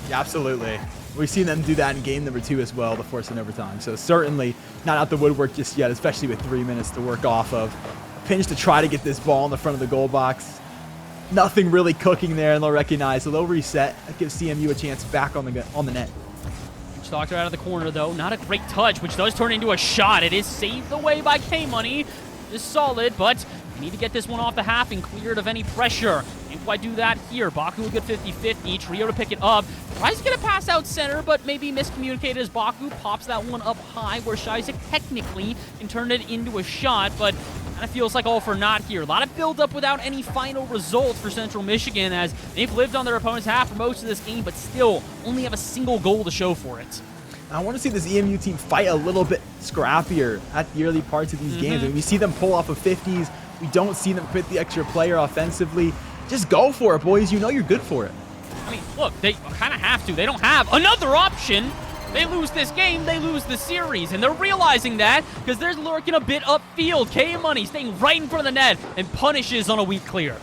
Yeah, absolutely. We've seen them do that in game number 2 as well, the force in overtime. So certainly not out the woodwork just yet, especially with 3 minutes to work off of. Pinch to try to get this ball in the front of the goal box. Nothing really cooking there, and they'll recognize. So they'll reset. That gives CMU a chance back on the net. Witch Doctor out of the corner, though. Not a great touch, which does turn into a shot. It is saved away by K-Money. Is solid, but they need to get this one off the half and cleared of any pressure. Can't quite do that here. Baku a good 50-50. Trio to pick it up. Tries to get a pass out center, but maybe miscommunicated as Baku pops that one up high where Shizik technically can turn it into a shot, but kind of feels like all for naught here. A lot of build-up without any final result for Central Michigan as they've lived on their opponent's half for most of this game, but still only have a single goal to show for it. I want to see this EMU team fight a little bit scrappier at the early parts of these games. I mean, we see them pull off of 50s. We don't see them put the extra player offensively. Just go for it, boys. You know you're good for it. I mean, look, they kind of have to. They don't have another option. They lose this game, they lose the series, and they're realizing that because they're lurking a bit upfield. K-Money staying right in front of the net and punishes on a weak clear.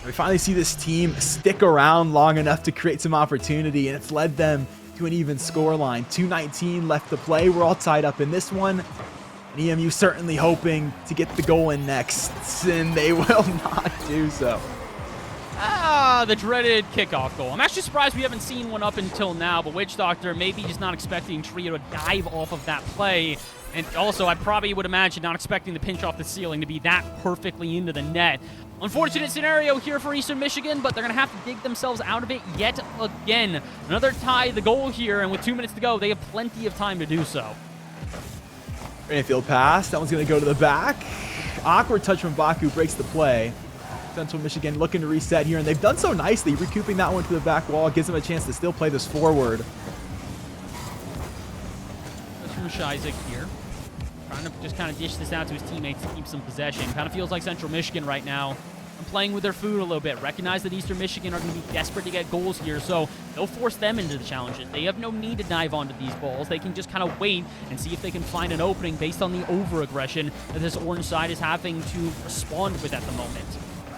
We finally see this team stick around long enough to create some opportunity, and it's led them to an even scoreline. 2:19 left to play. We're all tied up in this one. And EMU certainly hoping to get the goal in next, and they will not do so. The dreaded kickoff goal. I'm actually surprised we haven't seen one up until now, but Witch Doctor maybe just not expecting Trio to dive off of that play. And also, I probably would imagine not expecting the pinch off the ceiling to be that perfectly into the net. Unfortunate scenario here for Eastern Michigan, but they're going to have to dig themselves out of it yet again. Another tie the goal here, and with 2 minutes to go, they have plenty of time to do so. Infield pass. That one's going to go to the back. Awkward touch from Baku breaks the play. Central Michigan looking to reset here, and they've done so nicely, recouping that one to the back wall. Gives them a chance to still play this forward. That's from Shizik here. Trying to just kind of dish this out to his teammates to keep some possession. Kind of feels like Central Michigan right now. And playing with their food a little bit. Recognize that Eastern Michigan are going to be desperate to get goals here, so they'll force them into the challenges. They have no need to dive onto these balls. They can just kind of wait and see if they can find an opening based on the over-aggression that this orange side is having to respond with at the moment.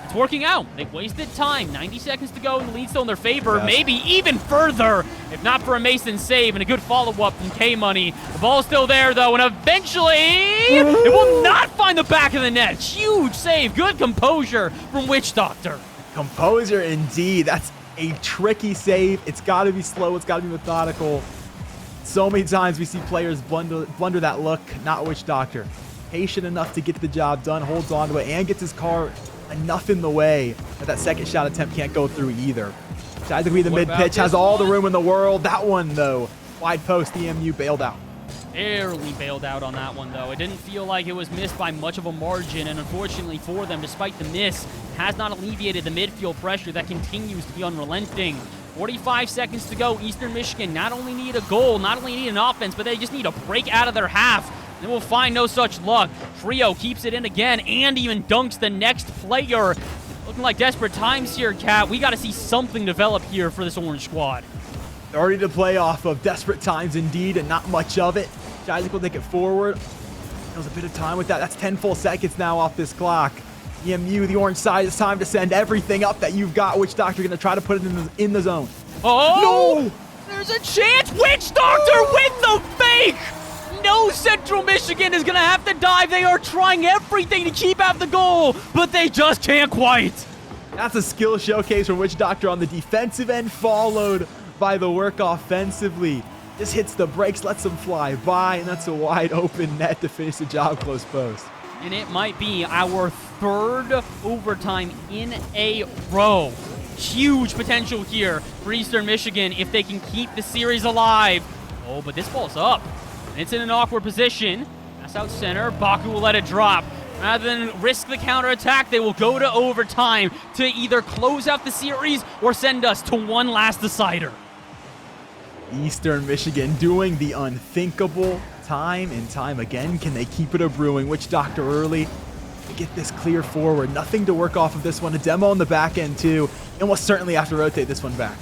It's working out. They've wasted time. 90 seconds to go, and the lead's still in their favor. Yes. Maybe even further, if not for a Mason save and a good follow-up from K-Money. The ball's still there, though, and eventually it will not find the back of the net. Huge save. Good composure from Witch Doctor. Composure indeed. That's a tricky save. It's got to be slow. It's got to be methodical. So many times we see players blunder that look. Not Witch Doctor. Patient enough to get the job done, holds on to it, and gets his car enough in the way that second shot attempt can't go through either. Tries to be the mid-pitch, has all the room in the world. That one, though, wide post, EMU bailed out. Barely bailed out on that one, though. It didn't feel like it was missed by much of a margin, and unfortunately for them, despite the miss, has not alleviated the midfield pressure that continues to be unrelenting. 45 seconds to go. Eastern Michigan not only need a goal, not only need an offense, but they just need a break out of their half. They will find no such luck. Trio keeps it in again and even dunks the next player. Looking like desperate times here, Kat. We got to see something develop here for this orange squad. They're ready to play off of desperate times indeed, and not much of it. Isaac will take it forward. There's a bit of time with that. That's 10 full seconds now off this clock. EMU, the orange side, it's time to send everything up that you've got. Witch Doctor going to try to put it in the zone. Oh! No! There's a chance! Witch Doctor with the fake! No, Central Michigan is going to have to dive. They are trying everything to keep out the goal, but they just can't quite. That's a skill showcase from Witch Doctor on the defensive end, followed by the work offensively. Just hits the brakes, lets them fly by, and that's a wide open net to finish the job close post. And it might be our third overtime in a row. Huge potential here for Eastern Michigan if they can keep the series alive. Oh, but this ball's up. And it's in an awkward position. Pass out center. Baku will let it drop. Rather than risk the counterattack, they will go to overtime to either close out the series or send us to one last decider. Eastern Michigan doing the unthinkable time and time again. Can they keep it a brewing? Witch Doctor early to get this clear forward. Nothing to work off of this one. A demo on the back end too. And we'll certainly have to rotate this one back.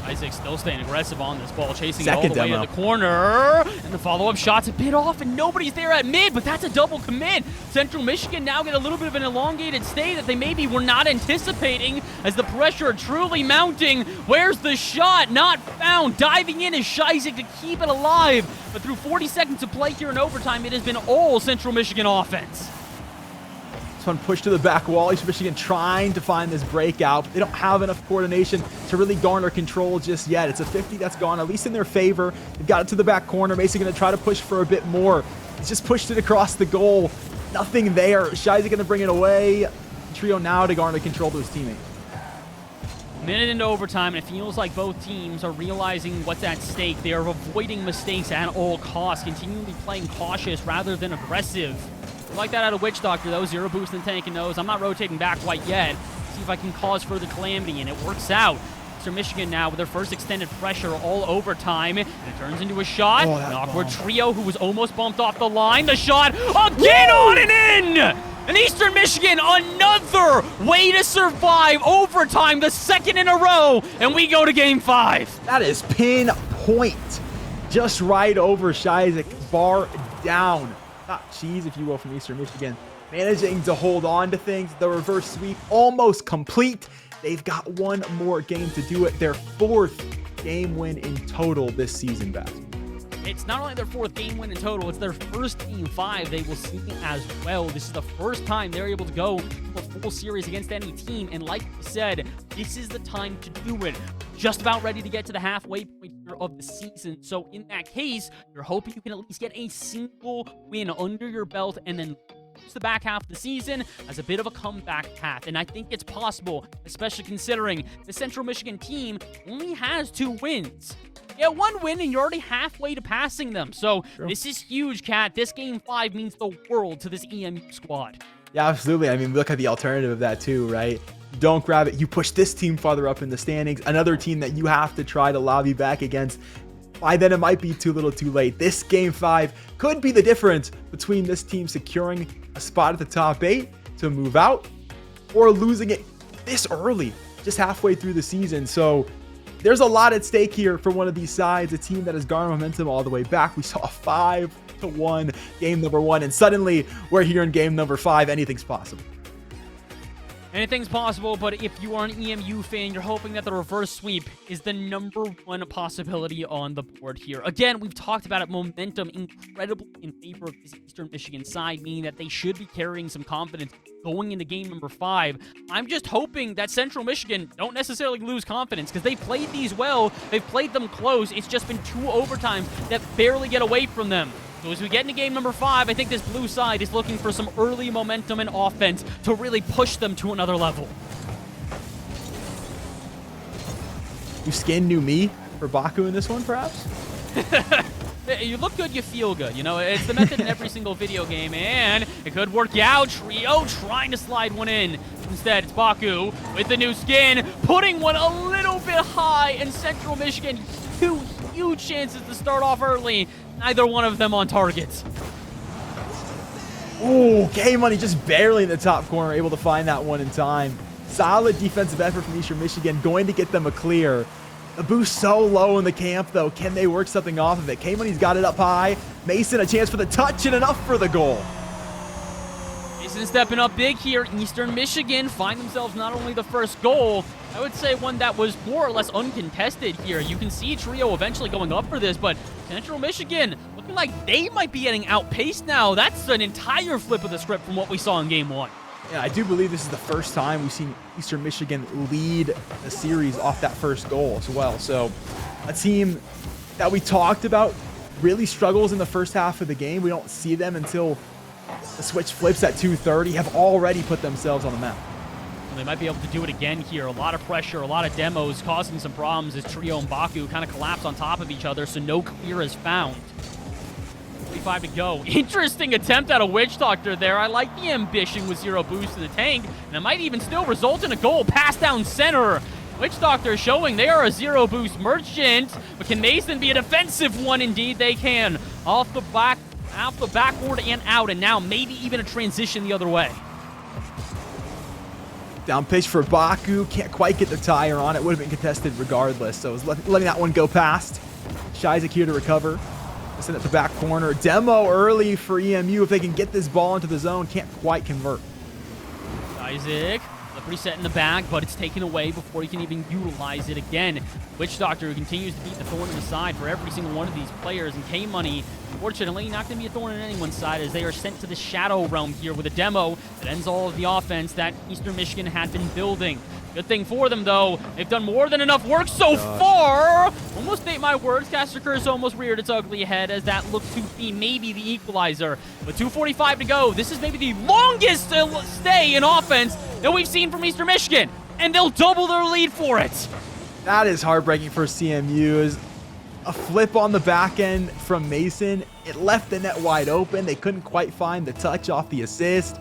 Isaac still staying aggressive on this ball, chasing Second it all the way demo. to the corner. And the follow-up shot's a bit off, and nobody's there at mid, but that's a double commit. Central Michigan now get a little bit of an elongated stay that they maybe were not anticipating as the pressure truly mounting. Where's the shot? Not found. Diving in is Isaac to keep it alive. But through 40 seconds of play here in overtime, it has been all Central Michigan offense. One pushed to the back wall. Eastern Michigan trying to find this breakout. They don't have enough coordination to really garner control just yet. It's a 50 that's gone, at least in their favor. They've got it to the back corner. Mason going to try to push for a bit more. He's just pushed it across the goal. Nothing there. Shiza going to bring it away. Trio now to garner control to his teammate. Minute into overtime, and it feels like both teams are realizing what's at stake. They are avoiding mistakes at all costs, continually playing cautious rather than aggressive. I like that out of Witch Doctor, though. Zero boost in tank and nose. I'm not rotating back quite yet. See if I can cause further calamity, and it works out. Eastern Michigan now with their first extended pressure all overtime, and it turns into a shot. An awkward trio who was almost bumped off the line. The shot again on and in! And Eastern Michigan, another way to survive overtime, the second in a row, and we go to Game 5. That is pinpoint. Just right over Shizik, bar down. Not cheese, if you will, from Eastern Michigan. Managing to hold on to things. The reverse sweep almost complete. They've got one more game to do it. Their fourth game win in total this season, Bass. It's not only their fourth game win in total, it's their first Game 5 they will see as well. This is the first time they're able to go a full series against any team, and like you said, this is the time to do it. Just about ready to get to the halfway point here of the season, so in that case, you're hoping you can at least get a single win under your belt and then use the back half of the season as a bit of a comeback path, and I think it's possible, especially considering the Central Michigan team only has 2 wins. Yeah, 1 win and you're already halfway to passing them. So This is huge, Kat. This Game 5 means the world to this EMU squad. Yeah, absolutely. I mean, look at the alternative of that too, right? Don't grab it. You push this team farther up in the standings. Another team that you have to try to lobby back against. By then, it might be too little too late. This Game 5 could be the difference between this team securing a spot at the top 8 to move out or losing it this early, just halfway through the season. So there's a lot at stake here for one of these sides, a team that has garnered momentum all the way back. We saw a 5-1 game number 1, and suddenly we're here in game number 5. Anything's possible. Anything's possible, but if you are an EMU fan, you're hoping that the reverse sweep is the #1 possibility on the board here. Again, we've talked about it, momentum incredibly in favor of this Eastern Michigan side, meaning that they should be carrying some confidence going into game number 5. I'm just hoping that Central Michigan don't necessarily lose confidence because they played these well. They've played them close. It's just been 2 overtimes that barely get away from them. So as we get into game number 5, I think this blue side is looking for some early momentum and offense to really push them to another level. You skin new me for Baku in this one, perhaps? You look good, you feel good. You know, it's the method in every single video game, and it could work out. Trio trying to slide one in. Instead, it's Baku with the new skin, putting one a little bit high, and Central Michigan, 2 huge chances to start off early. Neither one of them on target. Ooh, K-Money just barely in the top corner, able to find that one in time. Solid defensive effort from Eastern Michigan, going to get them a clear. The boost so low in the camp, though. Can they work something off of it? K-Money's got it up high. Mason, a chance for the touch and enough for the goal. Mason stepping up big here. Eastern Michigan find themselves not only the first goal, I would say one that was more or less uncontested here. You can see Trio eventually going up for this, but Central Michigan looking like they might be getting outpaced now. That's an entire flip of the script from what we saw in Game 1. Yeah, I do believe this is the first time we've seen Eastern Michigan lead the series off that first goal as well. So a team that we talked about really struggles in the first half of the game. We don't see them until the switch flips at 2:30, have already put themselves on the map. They might be able to do it again here. A lot of pressure, a lot of demos causing some problems as Trio and Baku kind of collapse on top of each other, so no clear is found. 45 to go. Interesting attempt at a Witch Doctor there. I like the ambition with 0 boost in the tank, and it might even still result in a goal. Pass down center. Witch Doctor showing they are a 0 boost merchant, but can Mason be a defensive one? Indeed they can. Off the backboard and out, and now maybe even a transition the other way. Down pitch for Baku. Can't quite get the tire on it. Would have been contested regardless. So letting that one go past. Shizak here to recover. Send it to the back corner. Demo early for EMU. If they can get this ball into the zone, can't quite convert. Isaac, slippery set in the back, but it's taken away before he can even utilize it again. Witch Doctor, who continues to beat the thorn in the side for every single one of these players. And K-Money, unfortunately, not going to be a thorn in anyone's side as they are sent to the Shadow Realm here with a demo that ends all of the offense that Eastern Michigan had been building. Good thing for them, though. They've done more than enough work so far. Almost ate my words. Caster Curse almost reared its ugly head as that looked to be maybe the equalizer. With 2:45 to go, this is maybe the longest stay in offense that we've seen from Eastern Michigan, and they'll double their lead for it. That is heartbreaking for CMU. Is a flip on the back end from Mason. It left the net wide open. They couldn't quite find the touch off the assist.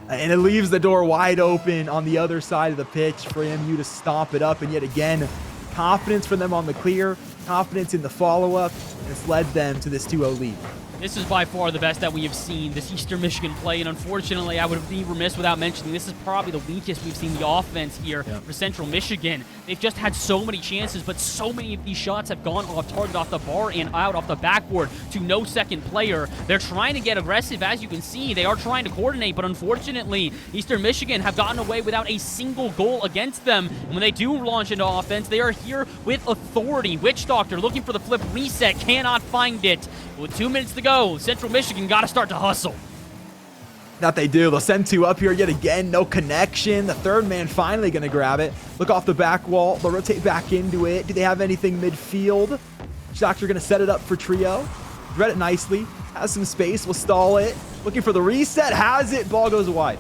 And it leaves the door wide open on the other side of the pitch for EMU to stomp it up. And yet again, confidence for them on the clear, confidence in the follow-up, and it's led them to this 2-0 lead. This is by far the best that we have seen this Eastern Michigan play, and unfortunately, I would be remiss without mentioning this is probably the weakest we've seen the offense here for Central Michigan. They've just had so many chances, but so many of these shots have gone off target, off the bar, and out off the backboard to no second player. They're trying to get aggressive, as you can see. They are trying to coordinate, but unfortunately, Eastern Michigan have gotten away without a single goal against them. And when they do launch into offense, they are here with authority. Witch Doctor looking for the flip reset, cannot find it. With 2 minutes to go, Central Michigan got to start to hustle. That they do. They'll send 2 up here yet again. No connection. The third man finally going to grab it. Look off the back wall. They'll rotate back into it. Do they have anything midfield? Doctor going to set it up for Trio. Read it nicely. Has some space. Will stall it. Looking for the reset. Has it. Ball goes wide.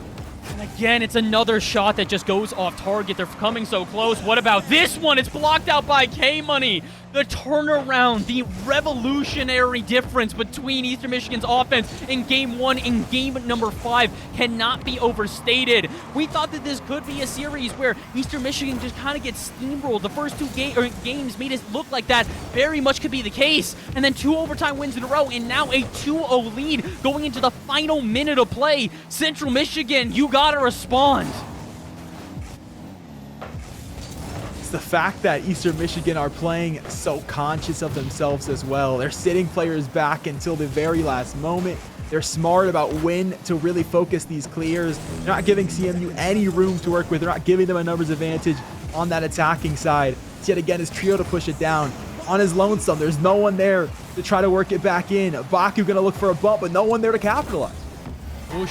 And again, it's another shot that just goes off target. They're coming so close. What about this one? It's blocked out by K-Money. The turnaround, the revolutionary difference between Eastern Michigan's offense in Game 1 and Game number 5 cannot be overstated. We thought that this could be a series where Eastern Michigan just kind of gets steamrolled. The first 2 games made it look like that very much could be the case. And then 2 overtime wins in a row, and now a 2-0 lead going into the final minute of play. Central Michigan, you gotta respond. It's the fact that Eastern Michigan are playing so conscious of themselves as well. They're sitting players back until the very last moment. They're smart about when to really focus these clears. They're not giving CMU any room to work with. They're not giving them a numbers advantage on that attacking side. It's yet again his Trio to push it down. On his lonesome, there's no one there to try to work it back in. Baku gonna look for a bump, but no one there to capitalize.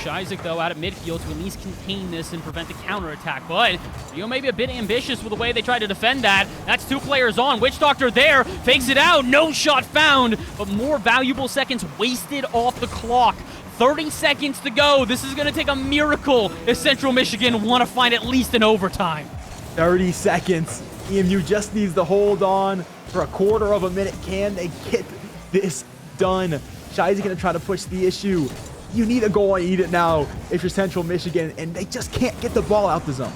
Isaac, though, out at midfield to at least contain this and prevent the counterattack. But Rio may be a bit ambitious with the way they try to defend that. That's 2 players on. Witch Doctor there, fakes it out. No shot found, but more valuable seconds wasted off the clock. 30 seconds to go. This is going to take a miracle if Central Michigan want to find at least an overtime. 30 seconds. EMU just needs to hold on for a quarter of a minute. Can they get this done? Shai's going to try to push the issue. You need a goal and eat it now if you're Central Michigan, and they just can't get the ball out the zone.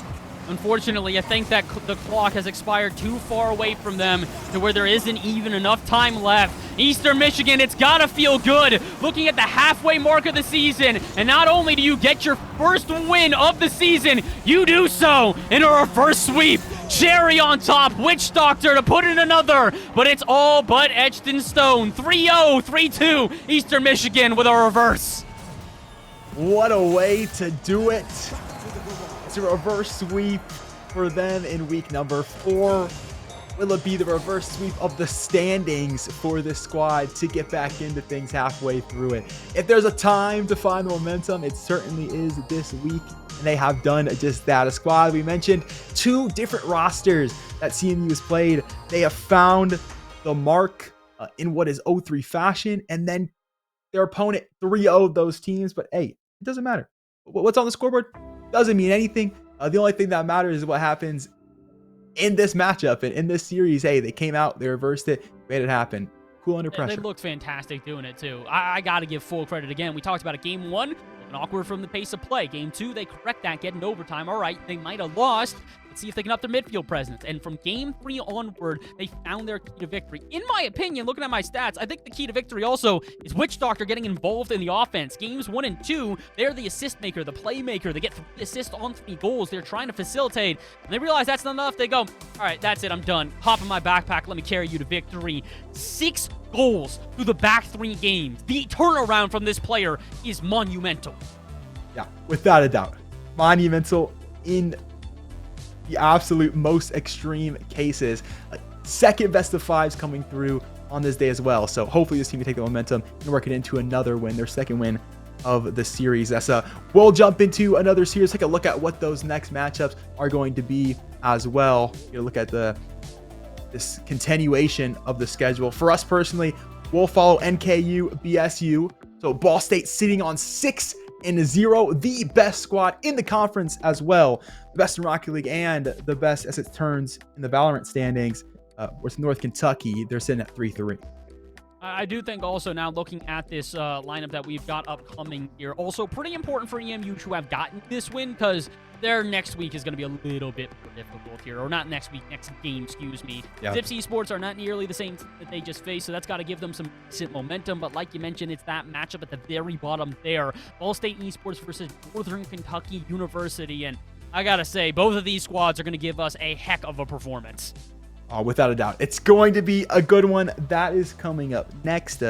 Unfortunately, I think that the clock has expired too far away from them to where there isn't even enough time left. Eastern Michigan, it's got to feel good looking at the halfway mark of the season. And not only do you get your first win of the season, you do so in a reverse sweep. cherry on top, Witch Doctor to put in another, but it's all but etched in stone. 3-0, 3-2, Eastern Michigan with a reverse. What a way to do it. It's a reverse sweep for them in week number 4. Will it be the reverse sweep of the standings for this squad to get back into things halfway through it? If there's a time to find the momentum, it certainly is this week. And they have done just that. A squad, we mentioned 2 different rosters that CMU has played. They have found the mark in what is 0-3 fashion, and then their opponent 3-0 those teams. But hey, it doesn't matter. What's on the scoreboard doesn't mean anything. The only thing that matters is what happens in this matchup and in this series. Hey, they came out, they reversed it, made it happen. Cool under pressure. They looked fantastic doing it, too. I got to give full credit again. We talked about it. Game 1, looking awkward from the pace of play. Game 2, they correct that, getting overtime. All right, they might have lost. Let's see if they can up their midfield presence. And from Game 3 onward, they found their key to victory. In my opinion, looking at my stats, I think the key to victory also is Witch Doctor getting involved in the offense. Games 1 and 2, they're the assist maker, the playmaker. They get 3 assists on 3 goals. They're trying to facilitate. And they realize that's not enough. They go, all right, that's it. I'm done. Hop in my backpack. Let me carry you to victory. 6 goals through the back 3 games. The turnaround from this player is monumental. Yeah, without a doubt. Monumental in the absolute most extreme cases. Second best of 5s coming through on this day as well. So hopefully this team can take the momentum and work it into another win, their second win of the series. We'll jump into another series, take a look at what those next matchups are going to be as well. Get a look at this continuation of the schedule. For us personally, we'll follow NKU, BSU. So Ball State sitting on 6-0, the best squad in the conference as well. The best in Rocket League and the best as it turns in the Valorant standings. With North Kentucky, they're sitting at 3-3. I do think also now looking at this lineup that we've got upcoming here, also pretty important for EMU to have gotten this win because their next week is going to be a little bit more difficult here. Or not next week, next game, excuse me. Yeah. Zips Esports are not nearly the same that they just faced, so that's got to give them some decent momentum. But like you mentioned, it's that matchup at the very bottom there. Ball State Esports versus Northern Kentucky University. And I got to say, both of these squads are going to give us a heck of a performance. Oh, without a doubt. It's going to be a good one. That is coming up next.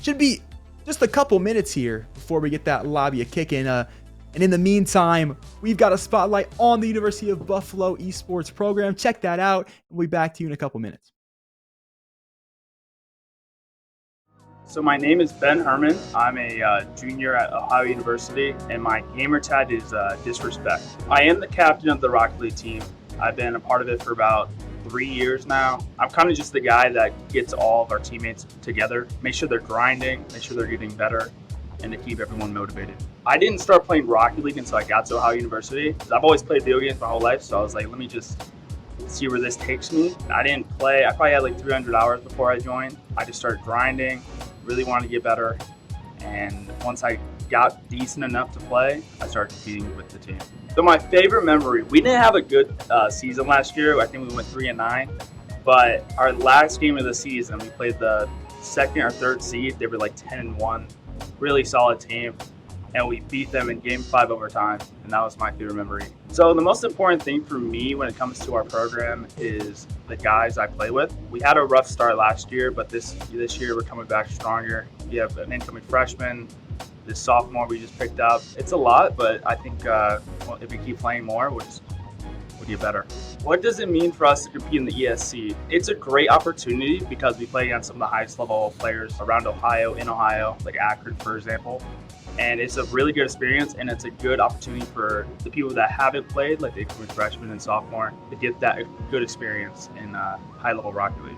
Should be just a couple minutes here before we get that lobby a kick in. And in the meantime, we've got a spotlight on the University of Buffalo esports program. Check that out. We'll be back to you in a couple minutes. So my name is Ben Herman. I'm a junior at Ohio University, and my gamer tag is Disrespect. I am the captain of the Rocket League team. I've been a part of it for about 3 years now. I'm kind of just the guy that gets all of our teammates together, make sure they're grinding, make sure they're getting better, and to keep everyone motivated. I didn't start playing Rocket League until I got to Ohio University. I've always played video games my whole life, so I was like, let me just see where this takes me. I didn't play, I probably had like 300 hours before I joined. I just started grinding, really wanted to get better, and once I got decent enough to play, I started competing with the team. So my favorite memory, we didn't have a good season last year. I think we went 3-9, but our last game of the season, we played the second or third seed. They were like 10-1, really solid team, and we beat them in game 5 overtime, and that was my favorite memory. So the most important thing for me when it comes to our program is the guys I play with. We had a rough start last year, but this year we're coming back stronger. We have an incoming freshman, this sophomore we just picked up. It's a lot, but I think if we keep playing more, we'll get better. What does it mean for us to compete in the ESC? It's a great opportunity because we play against some of the highest level players around Ohio, in Ohio, like Akron, for example. And it's a really good experience, and it's a good opportunity for the people that haven't played, like the incoming freshman and sophomore, to get that good experience in high-level Rocket League.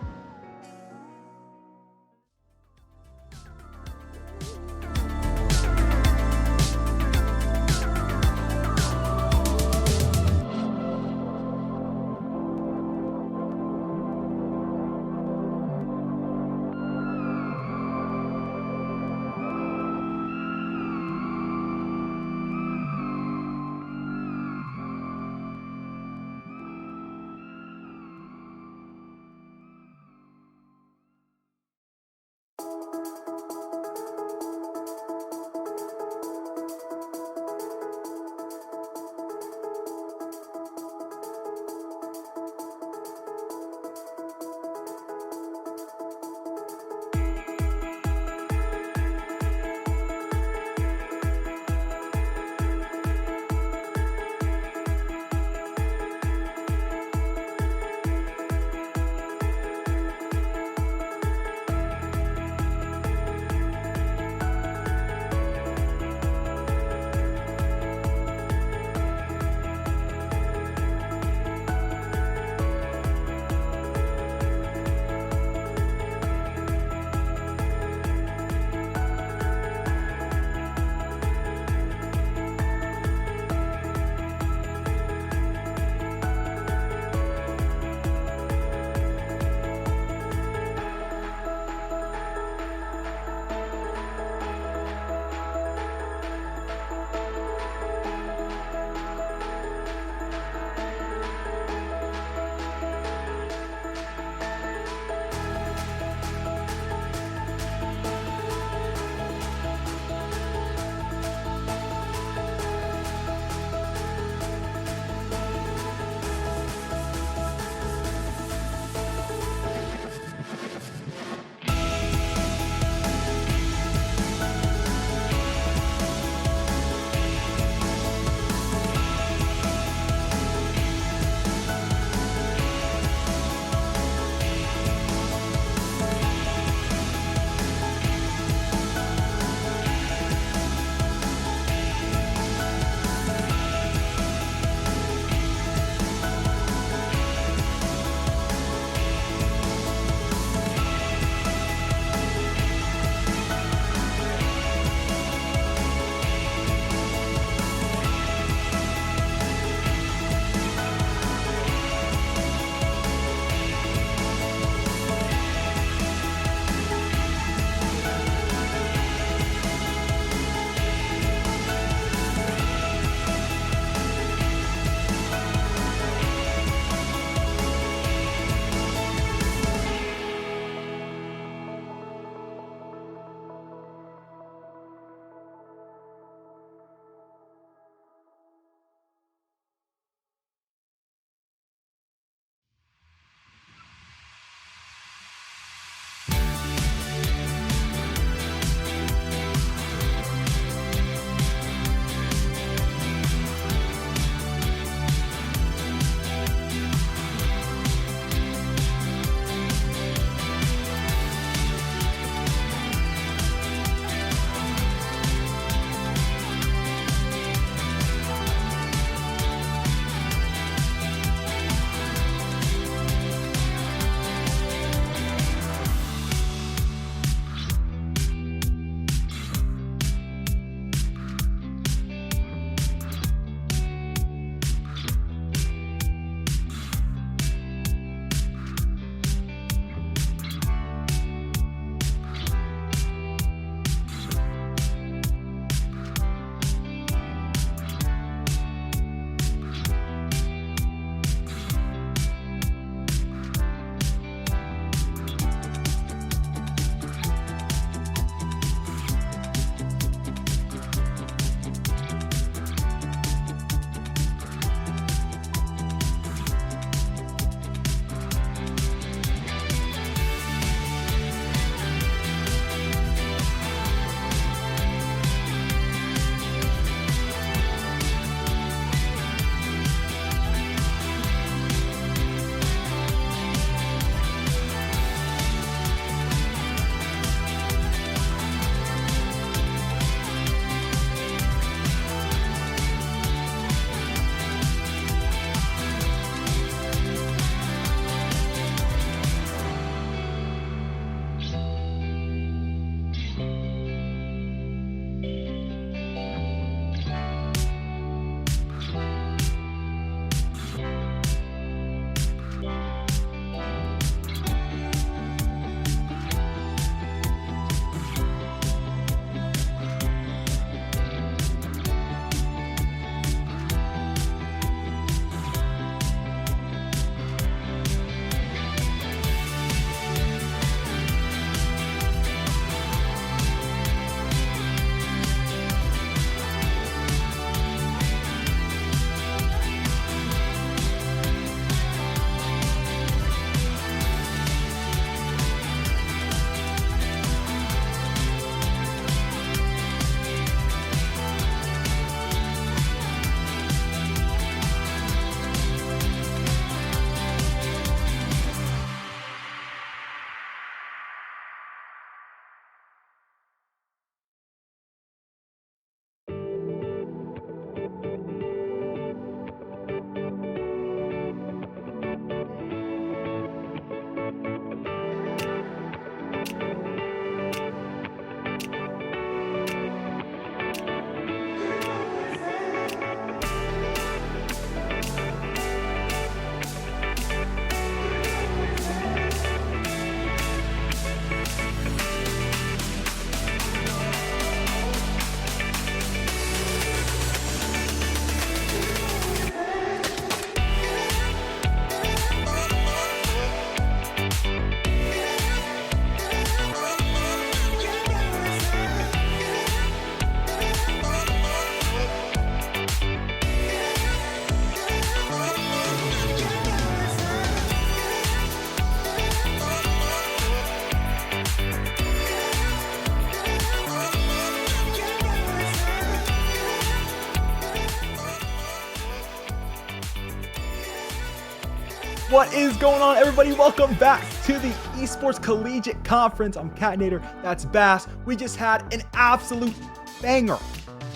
What is going on, everybody? Welcome back to the Esports Collegiate Conference. I'm Catnator, that's Bass. We just had an absolute banger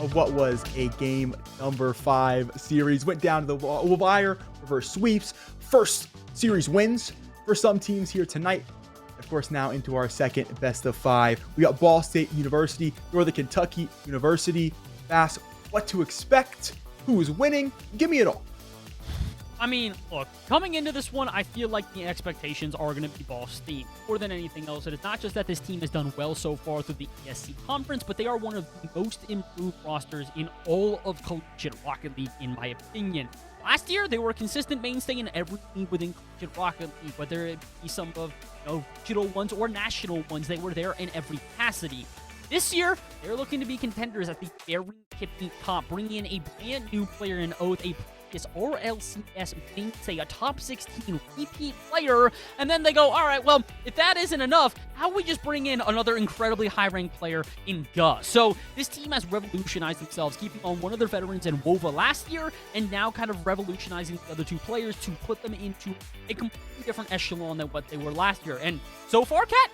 of what was a game number 5 series. Went down to the wire, reverse sweeps, first series wins for some teams here tonight. Of course, now into our second best of 5. We got Ball State University, Northern Kentucky University. Bass, what to expect? Who is winning? Give me it all. I mean, look, coming into this one, I feel like the expectations are going to be Ball State more than anything else. And it's not just that this team has done well so far through the ESC conference, but they are one of the most improved rosters in all of Collegiate Rocket League, in my opinion. Last year, they were a consistent mainstay in every team within Collegiate Rocket League, whether it be some of regional ones or national ones. They were there in every capacity. This year, they're looking to be contenders at the very tippy top, bringing in a brand new player in Oath, a RLCS mainstay, a top 16 repeat player, and then they go, all right, well, if that isn't enough, how about we just bring in another incredibly high-ranked player in Gus? So this team has revolutionized themselves, keeping on one of their veterans in Wova last year, and now kind of revolutionizing the other 2 players to put them into a completely different echelon than what they were last year. And so far, Cat,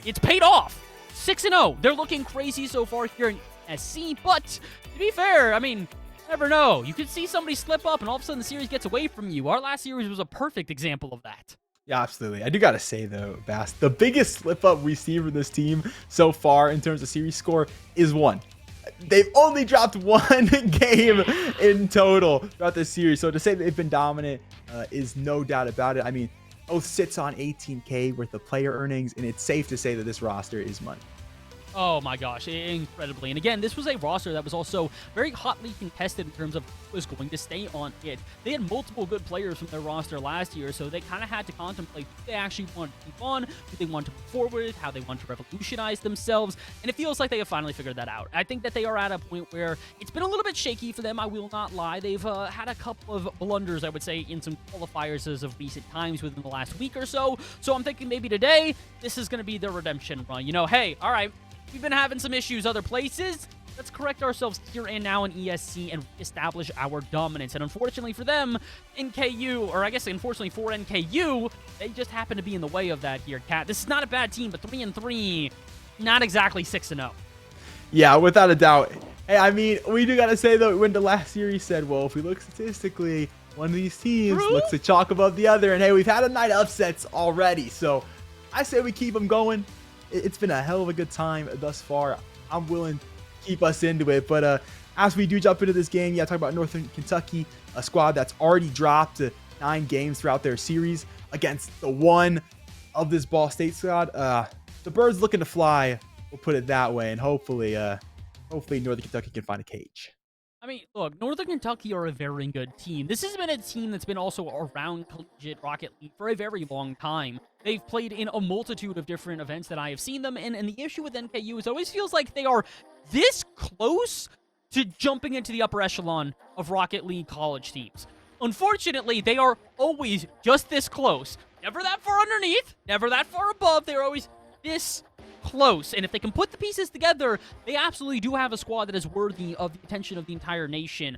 it's paid off. 6-0. They're looking crazy so far here in SC, but to be fair, I mean, never know. You could see somebody slip up and all of a sudden the series gets away from you. Our last series was a perfect example of that. Yeah, absolutely. I do got to say, though, Bass, the biggest slip up we see from this team so far in terms of series score is 1. They've only dropped 1 game in total throughout this series. So to say they've been dominant is no doubt about it. I mean, Oath sits on 18K worth of player earnings, and it's safe to say that this roster is money. Oh my gosh, incredibly. And again, this was a roster that was also very hotly contested in terms of who was going to stay on it. They had multiple good players from their roster last year, so they kind of had to contemplate who they actually wanted to keep on, who they wanted to move forward, how they want to revolutionize themselves, and it feels like they have finally figured that out. I think that they are at a point where it's been a little bit shaky for them, I will not lie. They've had a couple of blunders, I would say, in some qualifiers as of recent times within the last week or so, so I'm thinking maybe today, this is going to be their redemption run. You know, hey, all right, we've been having some issues other places. Let's correct ourselves here and now in ESC and establish our dominance. And unfortunately for them, NKU, or I guess unfortunately for NKU, they just happen to be in the way of that here, Cat. This is not a bad team, but 3-3, not exactly 6-0. Yeah, without a doubt. Hey, I mean, we do got to say, though, when the last series said, well, if we look statistically, one of these teams looks a chalk above the other. And hey, we've had a night of upsets already. So I say we keep them going. It's been a hell of a good time thus far. I'm willing to keep us into it. But as we do jump into this game, talk about Northern Kentucky, a squad that's already dropped 9 games throughout their series against the one of this Ball State squad. The Birds looking to fly, we'll put it that way. And hopefully Northern Kentucky can find a cage. I mean, look, Northern Kentucky are a very good team. This has been a team that's been also around Collegiate Rocket League for a very long time. They've played in a multitude of different events that I have seen them in, and the issue with NKU is it always feels like they are this close to jumping into the upper echelon of Rocket League college teams. Unfortunately, they are always just this close. Never that far underneath, never that far above. They're always this close, and if they can put the pieces together, they absolutely do have a squad that is worthy of the attention of the entire nation.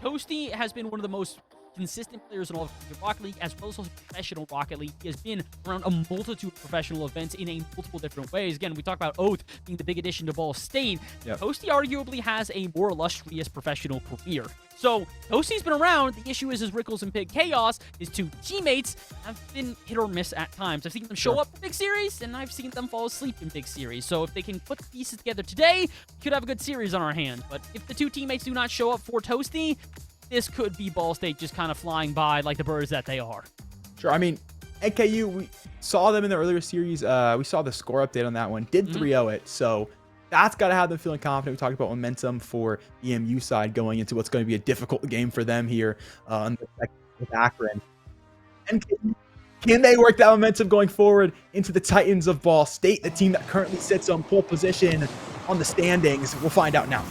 Toasty has been one of the most consistent players in all of Rocket League, as well as professional Rocket League. He has been around a multitude of professional events in a multiple different ways. Again, we talk about Oath being the big addition to Ball State. Yep. Toasty arguably has a more illustrious professional career. So, Toasty's been around. The issue is Rickles and Pig Chaos, his 2 teammates, have been hit or miss at times. I've seen them show up for big series, and I've seen them fall asleep in big series. So if they can put the pieces together today, we could have a good series on our hands. But if the 2 teammates do not show up for Toasty, this could be Ball State just kind of flying by like the birds that they are. Sure. I mean, NKU, we saw them in the earlier series. We saw the score update on that one. Did 3-0 it. So that's got to have them feeling confident. We talked about momentum for the MU side going into what's going to be a difficult game for them here on the with Akron. And can they work that momentum going forward into the Titans of Ball State, the team that currently sits on pole position on the standings? We'll find out now.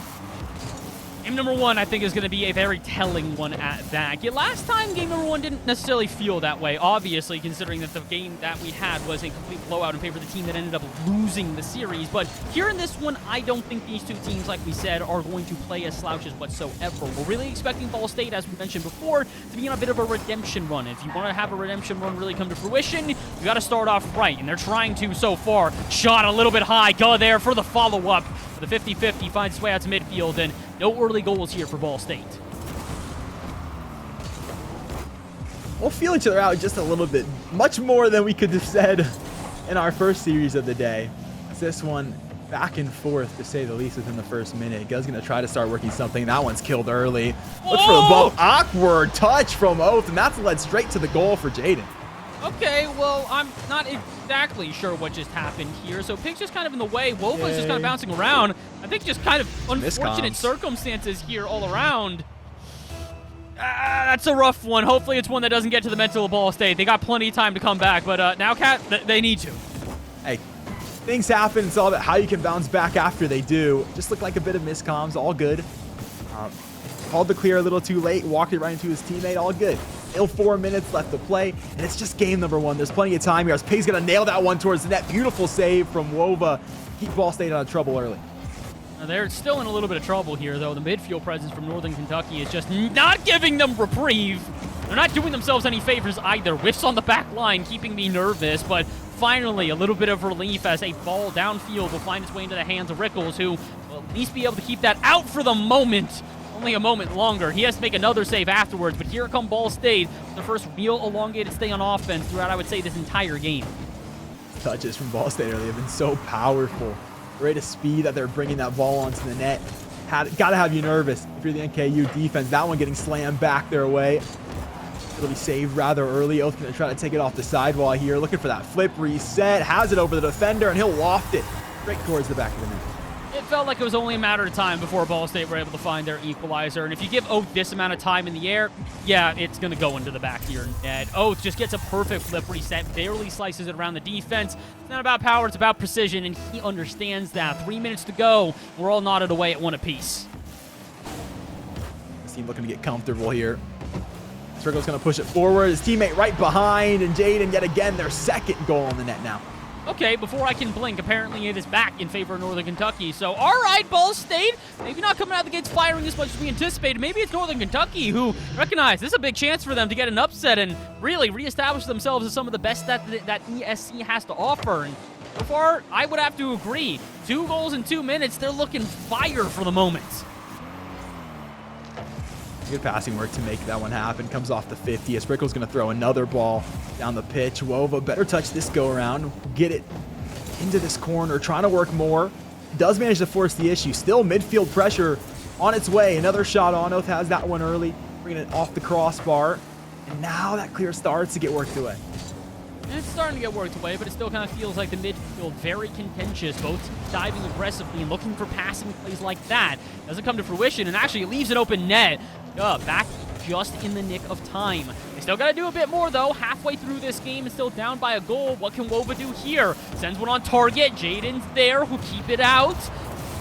Game number one, I think, is going to be a very telling one at that. Last time, game number one didn't necessarily feel that way, obviously, considering that the game that we had was a complete blowout in favor of the team that ended up losing the series. But here in this one, I don't think these two teams, like we said, are going to play as slouches whatsoever. We're really expecting Ball State, as we mentioned before, to be on a bit of a redemption run. If you want to have a redemption run really come to fruition, you got to start off right, and they're trying to so far. Shot a little bit high, go there for the follow-up. The 50-50 finds its way out to midfield, and no early goals here for Ball State. We'll feel each other out just a little bit, much more than we could have said in our first series of the day. This one, back and forth, to say the least, within the first minute. Guz going to try to start working something. That one's killed early. Look for the ball. Awkward touch from Oath, and that's led straight to the goal for Jaden. Okay, well, I'm not exactly sure what just happened here. So Pig's just kind of in the way. Wova's just kind of bouncing around. I think just kind of unfortunate circumstances here all around. That's a rough one. Hopefully it's one that doesn't get to the mental of Ball State. They got plenty of time to come back, but now, Cat, they need to. Hey, things happen. It's all about how you can bounce back after they do. Just looked like a bit of miscomms. All good. Called the clear a little too late. Walked it right into his teammate. All good. Still 4 minutes left to play, and it's just game number one. There's plenty of time here. Pig's going to nail that one towards the net. Beautiful save from Wova. Keep Ball State out of trouble early. They're still in a little bit of trouble here, though. The midfield presence from Northern Kentucky is just not giving them reprieve. They're not doing themselves any favors either. Whiffs on the back line, keeping me nervous, but finally a little bit of relief as a ball downfield will find its way into the hands of Rickles, who will at least be able to keep that out for the moment. Only a moment longer. He has to make another save afterwards, but here come Ball State. The first real elongated stay on offense throughout, I would say, this entire game. Touches from Ball State early have been so powerful. The rate of speed that they're bringing that ball onto the net. Got to have you nervous if you're the NKU defense. That one getting slammed back their way. It'll be saved rather early. Oath going to try to take it off the sidewall here. Looking for that flip reset. Has it over the defender, and he'll loft it straight towards the back of the net. It felt like it was only a matter of time before Ball State were able to find their equalizer. And if you give Oath this amount of time in the air, yeah, it's going to go into the back of your net. Oath just gets a perfect flip reset, barely slices it around the defense. It's not about power, it's about precision, and he understands that. 3 minutes to go. We're all knotted away at one apiece. This team looking to get comfortable here. Strickle's going to push it forward. His teammate right behind, and Jaden yet again their second goal on the net now. Okay, before I can blink, apparently it is back in favor of Northern Kentucky. So, all right, Ball State, maybe not coming out the gates firing as much as we anticipated. Maybe it's Northern Kentucky who recognize this is a big chance for them to get an upset and really reestablish themselves as some of the best that ESC has to offer. And so far, I would have to agree. 2 goals in 2 minutes, they're looking fire for the moment. Good passing work to make that one happen. Comes off the 50. Sprickle's going to throw another ball down the pitch. Wova better touch this go around. Get it into this corner. Trying to work more. Does manage to force the issue. Still midfield pressure on its way. Another shot on. Oath has that one early. Bringing it off the crossbar. And now that clear starts to get worked away. It's starting to get worked away, but it still kind of feels like the midfield very contentious. Both teams diving aggressively and looking for passing plays like that. Doesn't come to fruition, and actually it leaves an open net. Back just in the nick of time. They still got to do a bit more, though. Halfway through this game and still down by a goal. What can Wova do here? Sends one on target. Jaden's there, who keep it out.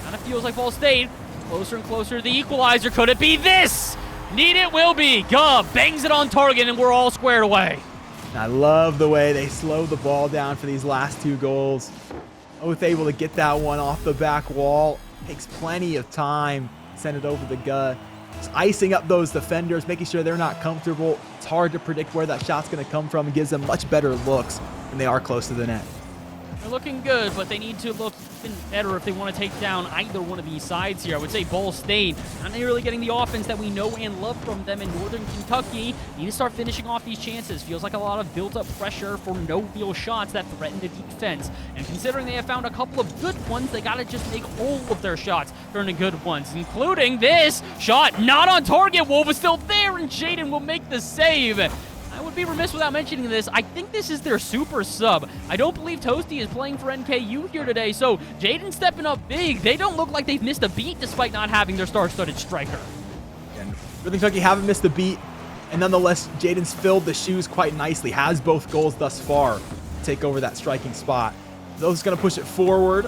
Kind of feels like Ball State closer and closer to the equalizer. Could it be this? Need it will be. Bangs it on target, and we're all squared away. I love the way they slow the ball down for these last 2 goals. Oath able to get that one off the back wall. Takes plenty of time. Send it over the gut. Just icing up those defenders, making sure they're not comfortable. It's hard to predict where that shot's going to come from. It gives them much better looks when they are close to the net. They're looking good, but they need to look even better if they want to take down either one of these sides here. I would say Ball State, not nearly getting the offense that we know and love from them in Northern Kentucky. Need to start finishing off these chances. Feels like a lot of built-up pressure for no real shots that threaten the defense. And considering they have found a couple of good ones, they got to just make all of their shots turn to good ones, including this shot. Not on target. Wolf is still there, and Jaden will make the save. I would be remiss without mentioning this. I think this is their super sub. I don't believe Toasty is playing for NKU here today, so Jaden stepping up big. They don't look like they've missed a beat despite not having their star-studded striker. And Northern Kentucky haven't missed a beat, and nonetheless, Jaden's filled the shoes quite nicely. Has both goals thus far to take over that striking spot. Those going to push it forward.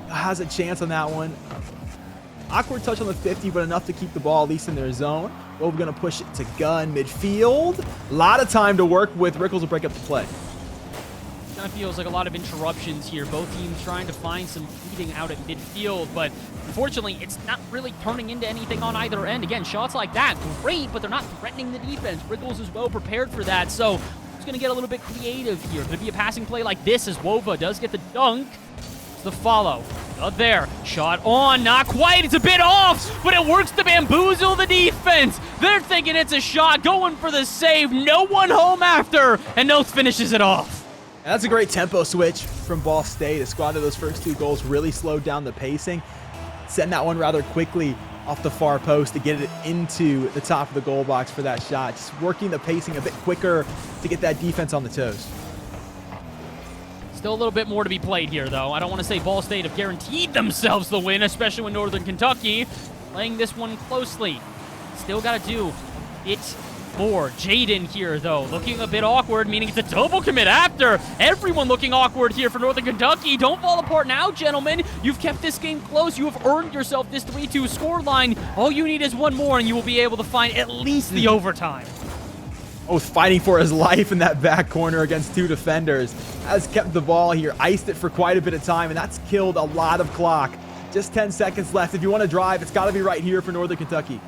Has a chance on that one. Awkward touch on the 50, but enough to keep the ball at least in their zone. Wova going to push it to gun midfield. A lot of time to work with. Rickles will break up the play. Kind of feels like a lot of interruptions here. Both teams trying to find some feeding out at midfield, but unfortunately, it's not really turning into anything on either end. Again, shots like that, great, but they're not threatening the defense. Rickles is well prepared for that, so it's going to get a little bit creative here. Could be a passing play like this as Wova does get the dunk. It's the follow. Not there. Shot on. Not quite. It's a bit off, but it works to bamboozle the defense. They're thinking it's a shot, going for the save. No one home after, and Noth finishes it off. And that's a great tempo switch from Ball State. A squad of those first 2 goals really slowed down the pacing. Send that one rather quickly off the far post to get it into the top of the goal box for that shot. Just working the pacing a bit quicker to get that defense on the toes. Still a little bit more to be played here, though. I don't want to say Ball State have guaranteed themselves the win, especially when Northern Kentucky playing this one closely. Still got to do a bit more. Jaden here, though, looking a bit awkward, meaning it's a double commit after. Everyone looking awkward here for Northern Kentucky. Don't fall apart now, gentlemen. You've kept this game close. You have earned yourself this 3-2 scoreline. All you need is one more, and you will be able to find at least the overtime. Oath fighting for his life in that back corner against 2 defenders. Has kept the ball here, iced it for quite a bit of time, and that's killed a lot of clock. Just 10 seconds left. If you want to drive, it's got to be right here for Northern Kentucky.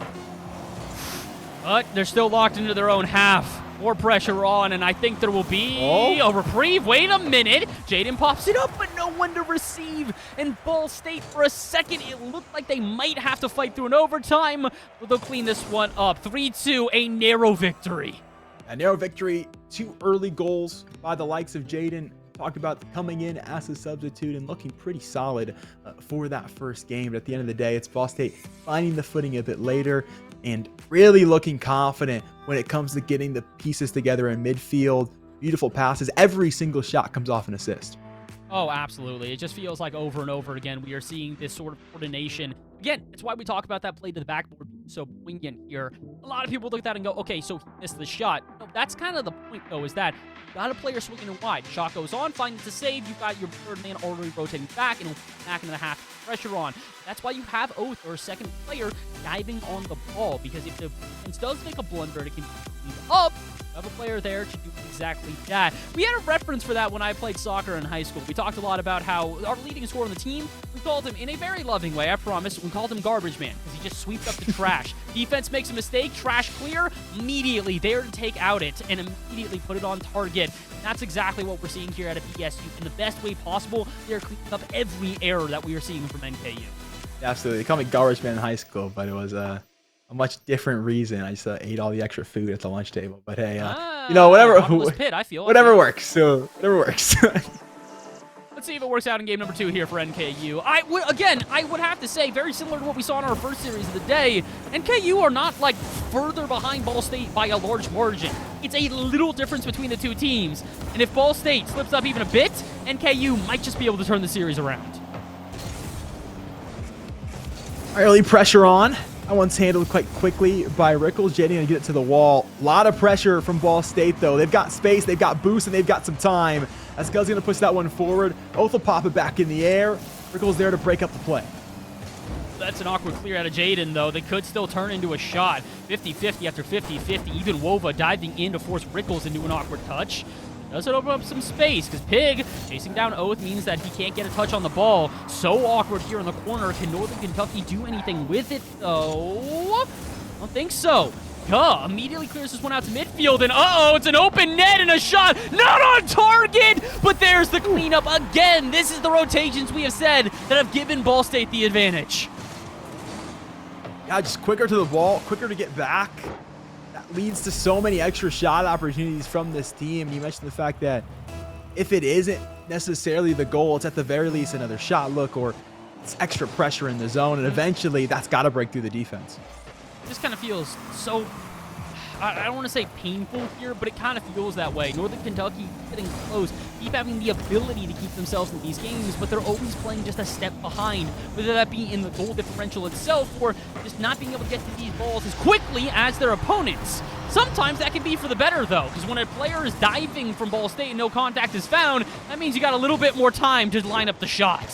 But they're still locked into their own half. More pressure on, and I think there will be a reprieve. Wait a minute. Jaden pops it up, but no one to receive. And Ball State, for a second, it looked like they might have to fight through an overtime, but they'll clean this one up. 3-2, a narrow victory. A narrow victory, 2 early goals by the likes of Jaden. Talked about coming in as a substitute and looking pretty solid for that first game. But at the end of the day, it's Ball State finding the footing a bit later and really looking confident when it comes to getting the pieces together in midfield. Beautiful passes. Every single shot comes off an assist. Oh, absolutely. It just feels like over and over again we are seeing this sort of coordination. Again, it's why we talk about that play to the backboard being so poignant here. A lot of people look at that and go, okay, so he missed the shot. No, that's kind of the point, though, is that you got a player swinging it wide. Shot goes on, finds the save. You've got your third man already rotating back and back into the half, pressure on. That's why you have Oath or a second player diving on the ball, because if the defense does make a blunder, it can lead up. You have a player there to do exactly that. We had a reference for that when I played soccer in high school. We talked a lot about how our leading scorer on the team, we called him, in a very loving way, I promise, we called him Garbage Man, because he just sweeps up the trash. Defense makes a mistake, trash clear, immediately there to take out it and immediately put it on target. That's exactly what we're seeing here at ESU. In the best way possible, they're cleaning up every error that we are seeing from NKU. Absolutely. They called me Garbage Man in high school, but it was a much different reason. I just ate all the extra food at the lunch table. But hey, you know, whatever, pit, I feel. whatever works. So whatever works. Let's see if it works out in game number 2 here for NKU. I would have to say, very similar to what we saw in our first series of the day, NKU are not, like, further behind Ball State by a large margin. It's a little difference between the 2 teams. And if Ball State slips up even a bit, NKU might just be able to turn the series around. Early pressure on. That one's handled quite quickly by Rickles. Jaden gonna get it to the wall. A lot of pressure from Ball State, though. They've got space, they've got boost, and they've got some time. As Scuz's gonna push that one forward. Oath will pop it back in the air. Rickles there to break up the play. That's an awkward clear out of Jaden, though. They could still turn into a shot. 50-50 after 50-50. Even Wova diving in to force Rickles into an awkward touch. Does it open up some space, because Pig chasing down Oath means that he can't get a touch on the ball. So awkward here in the corner. Can Northern Kentucky do anything with it, though? I don't think so. Immediately clears this one out to midfield, and it's an open net and a shot. Not on target, but there's the cleanup again. This is the rotations we have said that have given Ball State the advantage. Yeah, just quicker to the ball, quicker to get back. That leads to so many extra shot opportunities from this team. You mentioned the fact that if it isn't necessarily the goal, it's at the very least another shot look or it's extra pressure in the zone, and eventually that's got to break through the defense. It just kind of feels so, I don't want to say painful here, but it kind of feels that way. Northern Kentucky getting close, keep having the ability to keep themselves in these games, but they're always playing just a step behind, whether that be in the goal differential itself or just not being able to get to these balls as quickly as their opponents. Sometimes that can be for the better, though, because when a player is diving from Ball State and no contact is found, that means you got a little bit more time to line up the shot.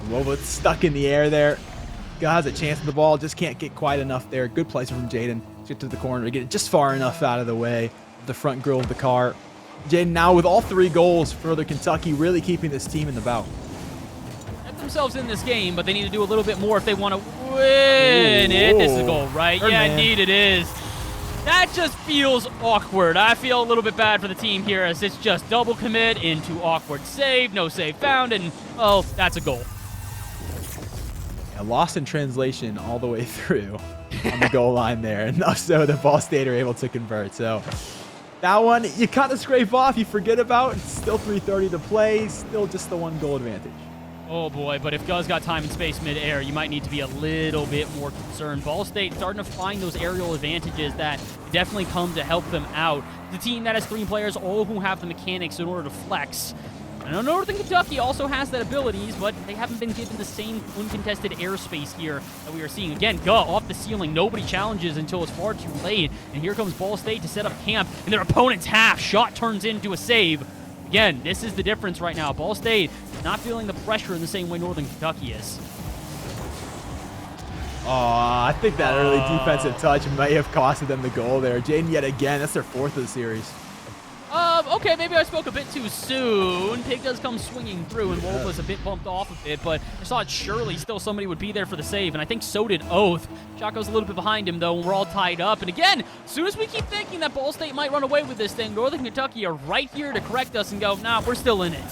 Wova stuck in the air there. has a chance at the ball, just can't get quite enough there. Good place from Jaden to get to the corner, to get it just far enough out of the way of the front grille of the car. Jaden now with all 3 goals for Northern Kentucky, really keeping this team in the bout. Get themselves in this game, but they need to do a little bit more if they want to win it. This is a goal, right? Third Yeah, man. indeed it is. That just feels awkward. I feel a little bit bad for the team here as it's just double commit into awkward save, no save found, and, oh, that's a goal. Yeah, lost in translation all the way through on the goal line there. Enough so the Ball State are able to convert. So that one, you kind of scrape off, you forget about. It's still 3:30 to play, still just the 1 goal advantage. Oh boy, but if Guz got time and space mid-air, you might need to be a little bit more concerned. Ball State starting to find those aerial advantages that definitely come to help them out. The team that has 3 players, all who have the mechanics in order to flex. I know Northern Kentucky also has that abilities, but they haven't been given the same uncontested airspace here that we are seeing. Again, off the ceiling, nobody challenges until it's far too late. And here comes Ball State to set up camp in their opponent's half. Shot turns into a save. Again, this is the difference right now. Ball State not feeling the pressure in the same way Northern Kentucky is. Oh, I think that early defensive touch may have costed them the goal there. Jaden yet again, that's their 4th of the series. Okay, maybe I spoke a bit too soon. Pig does come swinging through, and Wolf was a bit bumped off of it, but I saw it surely still somebody would be there for the save, and I think so did Oath. Shot goes a little bit behind him, though, and we're all tied up. And again, as soon as we keep thinking that Ball State might run away with this thing, Northern Kentucky are right here to correct us and go, nah, we're still in it.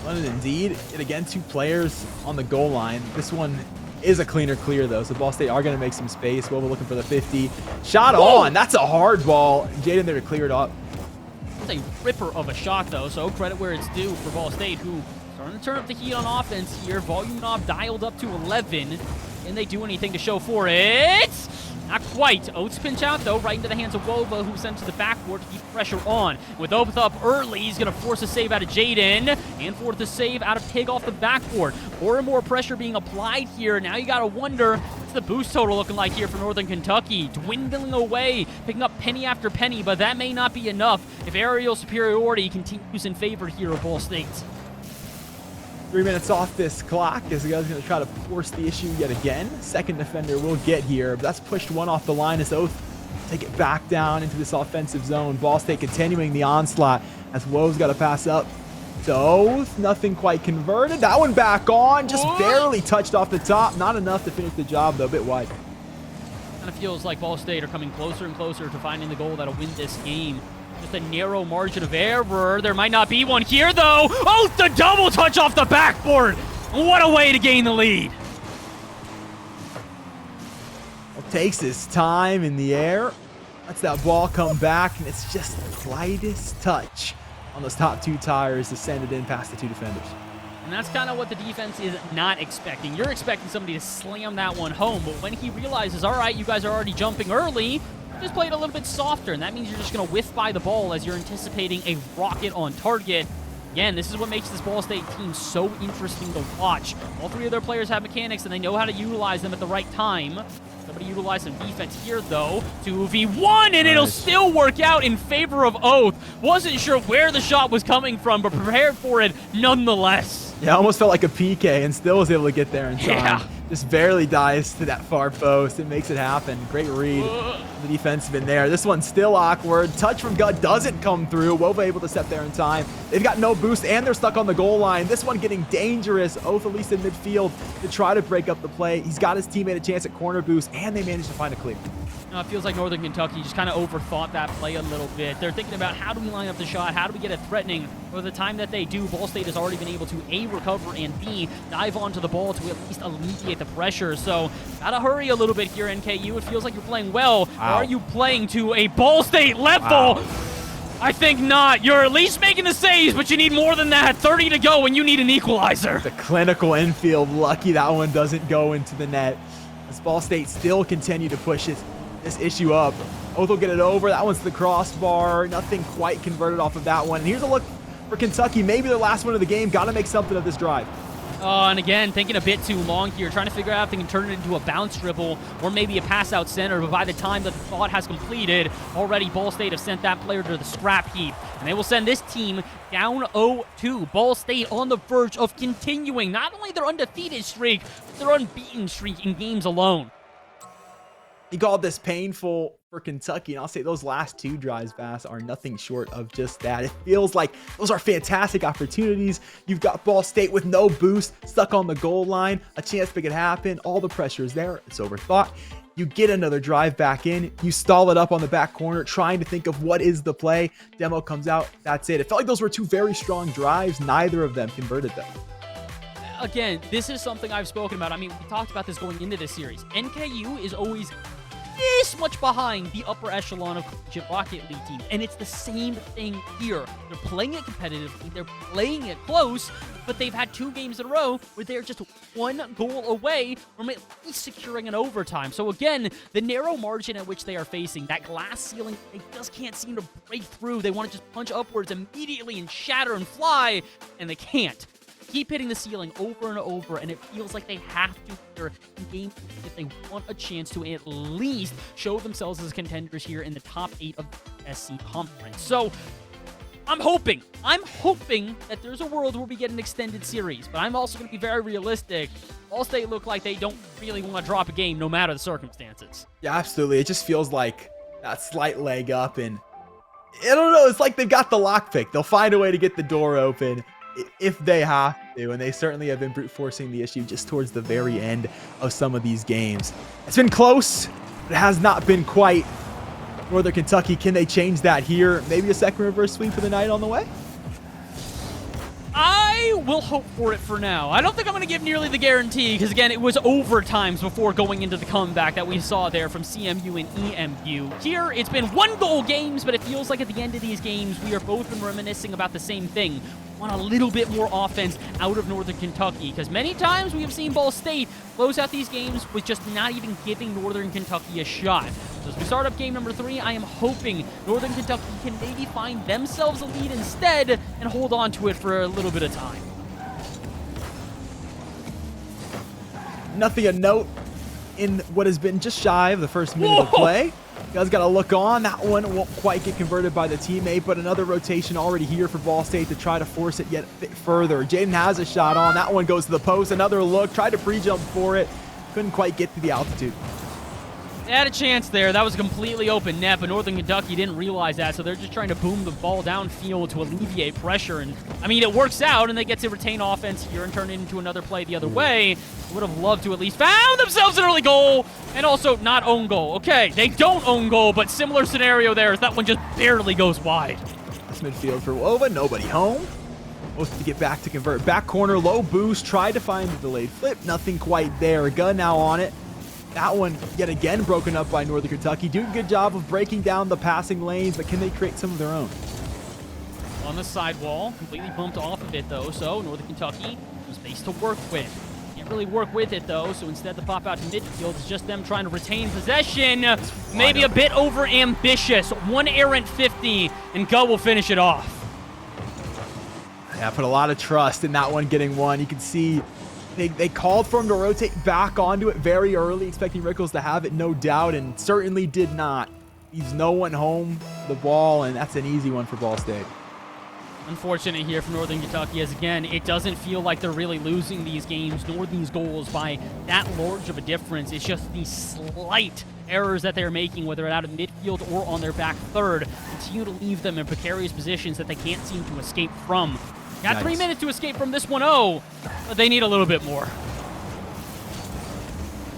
Well, indeed, and again, 2 players on the goal line. This one is a cleaner clear, though, so Ball State are going to make some space. We're looking for the 50. Shot on. That's a hard ball. Jaden there to clear it up. It's a ripper of a shot, though, so credit where it's due for Ball State, who starting to turn up the heat on offense here. Volume knob dialed up to 11. Can they do anything to show for it? Not quite. Oates pinch out, though, right into the hands of Wova, who sends to the backboard to keep pressure on. With Oath up early, he's going to force a save out of Jaden, and force a save out of Pig off the backboard. More and more pressure being applied here. Now you got to wonder, what's the boost total looking like here for Northern Kentucky? Dwindling away, picking up penny after penny, but that may not be enough if aerial superiority continues in favor here of Ball State. 3 minutes off this clock as the guy's going to try to force the issue yet again. Second defender will get here, but that's pushed 1 off the line as Oath take it back down into this offensive zone. Ball State continuing the onslaught as Woe's got to pass up to Oath. Nothing quite converted. That one back on, just barely touched off the top. Not enough to finish the job, though, a bit wide. Kind of feels like Ball State are coming closer and closer to finding the goal that'll win this game. Just a narrow margin of error. There might not be one here, though. Oh, the double touch off the backboard. What a way to gain the lead. Well, takes his time in the air. Lets that ball come back, and it's just the slightest touch on those top 2 tires to send it in past the 2 defenders. And that's kind of what the defense is not expecting. You're expecting somebody to slam that one home, but when he realizes, all right, you guys are already jumping early, just play it a little bit softer, and that means you're just going to whiff by the ball as you're anticipating a rocket on target. Again, this is what makes this Ball State team so interesting to watch. All 3 of their players have mechanics, and they know how to utilize them at the right time. Somebody utilize some defense here, though. 2v1, and it'll still work out in favor of Oath. Wasn't sure where the shot was coming from, but prepared for it nonetheless. Yeah, almost felt like a PK and still was able to get there in time. Yeah. Just barely dives to that far post. It makes it happen. Great read. The defensive in there. This one's still awkward. Touch from Gut doesn't come through. Wova able to step there in time. They've got no boost, and they're stuck on the goal line. This one getting dangerous. Oath at least in midfield to try to break up the play. He's got his teammate a chance at corner boost, and they managed to find a clear. It feels like Northern Kentucky just kind of overthought that play a little bit. They're thinking about how do we line up the shot, how do we get it threatening. By the time that they do, Ball State has already been able to A, recover, and B, dive onto the ball to at least alleviate the pressure. So, gotta hurry a little bit here, NKU. It feels like you're playing well. Wow. Or are you playing to a Ball State level? Wow. I think not. You're at least making the saves, but you need more than that. 30 to go, and you need an equalizer. The clinical infield. Lucky that one doesn't go into the net. As Ball State still continue to push this issue up. Oath will get it over. That one's the crossbar. Nothing quite converted off of that one. And here's a look for Kentucky. Maybe their last one of the game. Got to make something of this drive. And again, thinking a bit too long here, trying to figure out if they can turn it into a bounce dribble or maybe a pass out center, but by the time that the thought has completed, already Ball State have sent that player to the scrap heap, and they will send this team down 0-2. Ball State on the verge of continuing not only their undefeated streak, but their unbeaten streak in games alone. He called this painful for Kentucky, and I'll say those last 2 drives, Bass, are nothing short of just that. It feels like those are fantastic opportunities. You've got Ball State with no boost, stuck on the goal line, a chance to make it happen. All the pressure is there. It's overthought. You get another drive back in. You stall it up on the back corner, trying to think of what is the play. Demo comes out. That's it. It felt like those were 2 very strong drives. Neither of them converted them. Again, this is something I've spoken about. I mean, we talked about this going into this series. NKU is always this much behind the upper echelon of collegiate Rocket League teams, and it's the same thing here. They're playing it competitively, they're playing it close, but they've had 2 games in a row where they're just 1 goal away from at least securing an overtime. So again, the narrow margin at which they are facing, that glass ceiling, they just can't seem to break through. They want to just punch upwards immediately and shatter and fly, and they can't. Keep hitting the ceiling over and over, and it feels like they have to here in game if they want a chance to at least show themselves as contenders here in the top 8 of the ESC conference. So I'm hoping that there's a world where we get an extended series, but I'm also going to be very realistic. Ball State look like they don't really want to drop a game no matter the circumstances. Yeah, absolutely. It just feels like that slight leg up, and I don't know. It's like they've got the lockpick. They'll find a way to get the door open if they have to, and they certainly have been brute forcing the issue just towards the very end of some of these games. It's been close, but it has not been quite. Northern Kentucky, can they change that here? Maybe a second reverse sweep for the night on the way? I will hope for it for now. I don't think I'm going to give nearly the guarantee because, again, it was overtimes before going into the comeback that we saw there from CMU and EMU. Here, it's been 1-goal games, but it feels like at the end of these games, we are both been reminiscing about the same thing. We want a little bit more offense out of Northern Kentucky because many times we have seen Ball State close out these games with just not even giving Northern Kentucky a shot. So as we start up game number 3, I am hoping Northern Kentucky can maybe find themselves a lead instead and hold on to it for a little bit of time. Nothing of note in what has been just shy of the first minute of play. You guys got to look on. That one won't quite get converted by the teammate, but another rotation already here for Ball State to try to force it yet a bit further. Jaden has a shot on. That one goes to the post. Another look. Tried to pre-jump for it. Couldn't quite get to the altitude. They had a chance there. That was a completely open net, but Northern Kentucky didn't realize that, so they're just trying to boom the ball downfield to alleviate pressure. And, I mean, it works out, and they get to retain offense here and turn it into another play the other way. Would have loved to at least found themselves an early goal, and also not own goal. Okay, they don't own goal, but similar scenario there as that one just barely goes wide. That's midfield for Wova. Nobody home. Supposed to get back to convert. Back corner, low boost. Tried to find the delayed flip. Nothing quite there. Gun now on it. That one, yet again, broken up by Northern Kentucky. Doing a good job of breaking down the passing lanes, but can they create some of their own? On the sidewall, completely bumped off of it, though, so Northern Kentucky, space to work with. Can't really work with it, though, so instead the pop out to midfield is just them trying to retain possession. Maybe a bit over-ambitious. One errant 50, and Go will finish it off. Yeah, put a lot of trust in that one getting one. You can see they called for him to rotate back onto it very early, expecting Rickles to have it, no doubt, and certainly did not. He's no one home the ball, and that's an easy one for Ball State. Unfortunate here for Northern Kentucky, as again, it doesn't feel like they're really losing these games nor these goals by that large of a difference. It's just these slight errors that they're making, whether out of midfield or on their back third, continue to leave them in precarious positions that they can't seem to escape from. Got 3 minutes to escape from this 1-0, but they need a little bit more.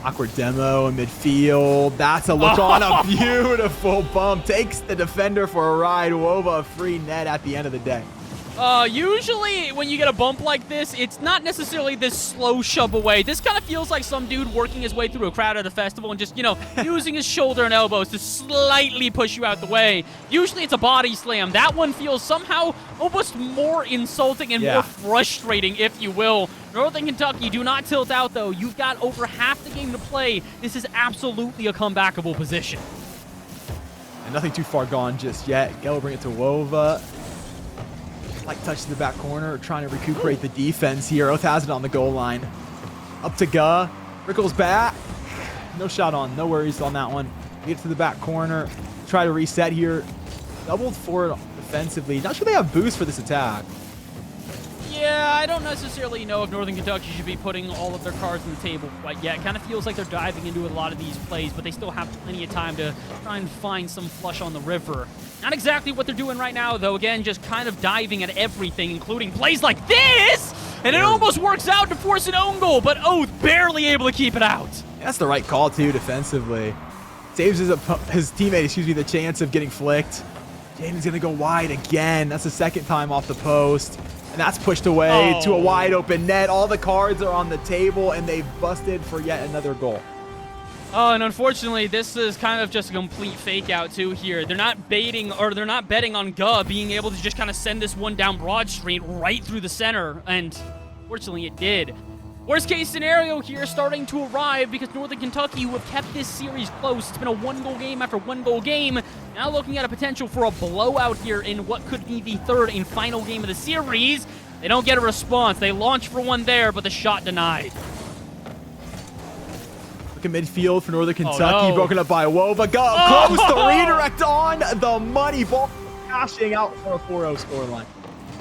Awkward demo in midfield. That's a look on a beautiful bump. Takes the defender for a ride. Wova a free net at the end of the day. Usually when you get a bump like this, it's not necessarily this slow shove away. This kind of feels like some dude working his way through a crowd at a festival and just, using his shoulder and elbows to slightly push you out the way. Usually it's a body slam. That one feels somehow almost more insulting and more frustrating, if you will. Northern Kentucky, do not tilt out, though. You've got over half the game to play. This is absolutely a comebackable position. And nothing too far gone just yet. Go bring it to Wova. Light touch to the back corner, trying to recuperate the defense here. Oath has it on the goal line. Up to Ga. Rickles back. No shot on. No worries on that one. Get to the back corner. Try to reset here. Doubled forward defensively. Not sure they have boost for this attack. Yeah, I don't necessarily know if Northern Kentucky should be putting all of their cards on the table quite yet. It kind of feels like they're diving into a lot of these plays, but they still have plenty of time to try and find some flush on the river. Not exactly what they're doing right now, though. Again, just kind of diving at everything, including plays like this! And it almost works out to force an own goal, but Oath barely able to keep it out. That's the right call, too, defensively. Saves his teammate, the chance of getting flicked. Jaden's going to go wide again. That's the second time off the post. And that's pushed away to a wide open net. All the cards are on the table, and they've busted for yet another goal. Oh, and unfortunately, this is kind of just a complete fake out, too, here. They're not betting on Ga being able to just kind of send this one down Broad Street right through the center. And fortunately, it did. Worst case scenario here starting to arrive because Northern Kentucky, who have kept this series close, it's been a one-goal game after one-goal game, now looking at a potential for a blowout here in what could be the third and final game of the series. They don't get a response. They launch for one there, but the shot denied. Look at midfield for Northern Kentucky, broken up by Wova. Go close, the redirect on the money ball, crashing out for a 4-0 scoreline.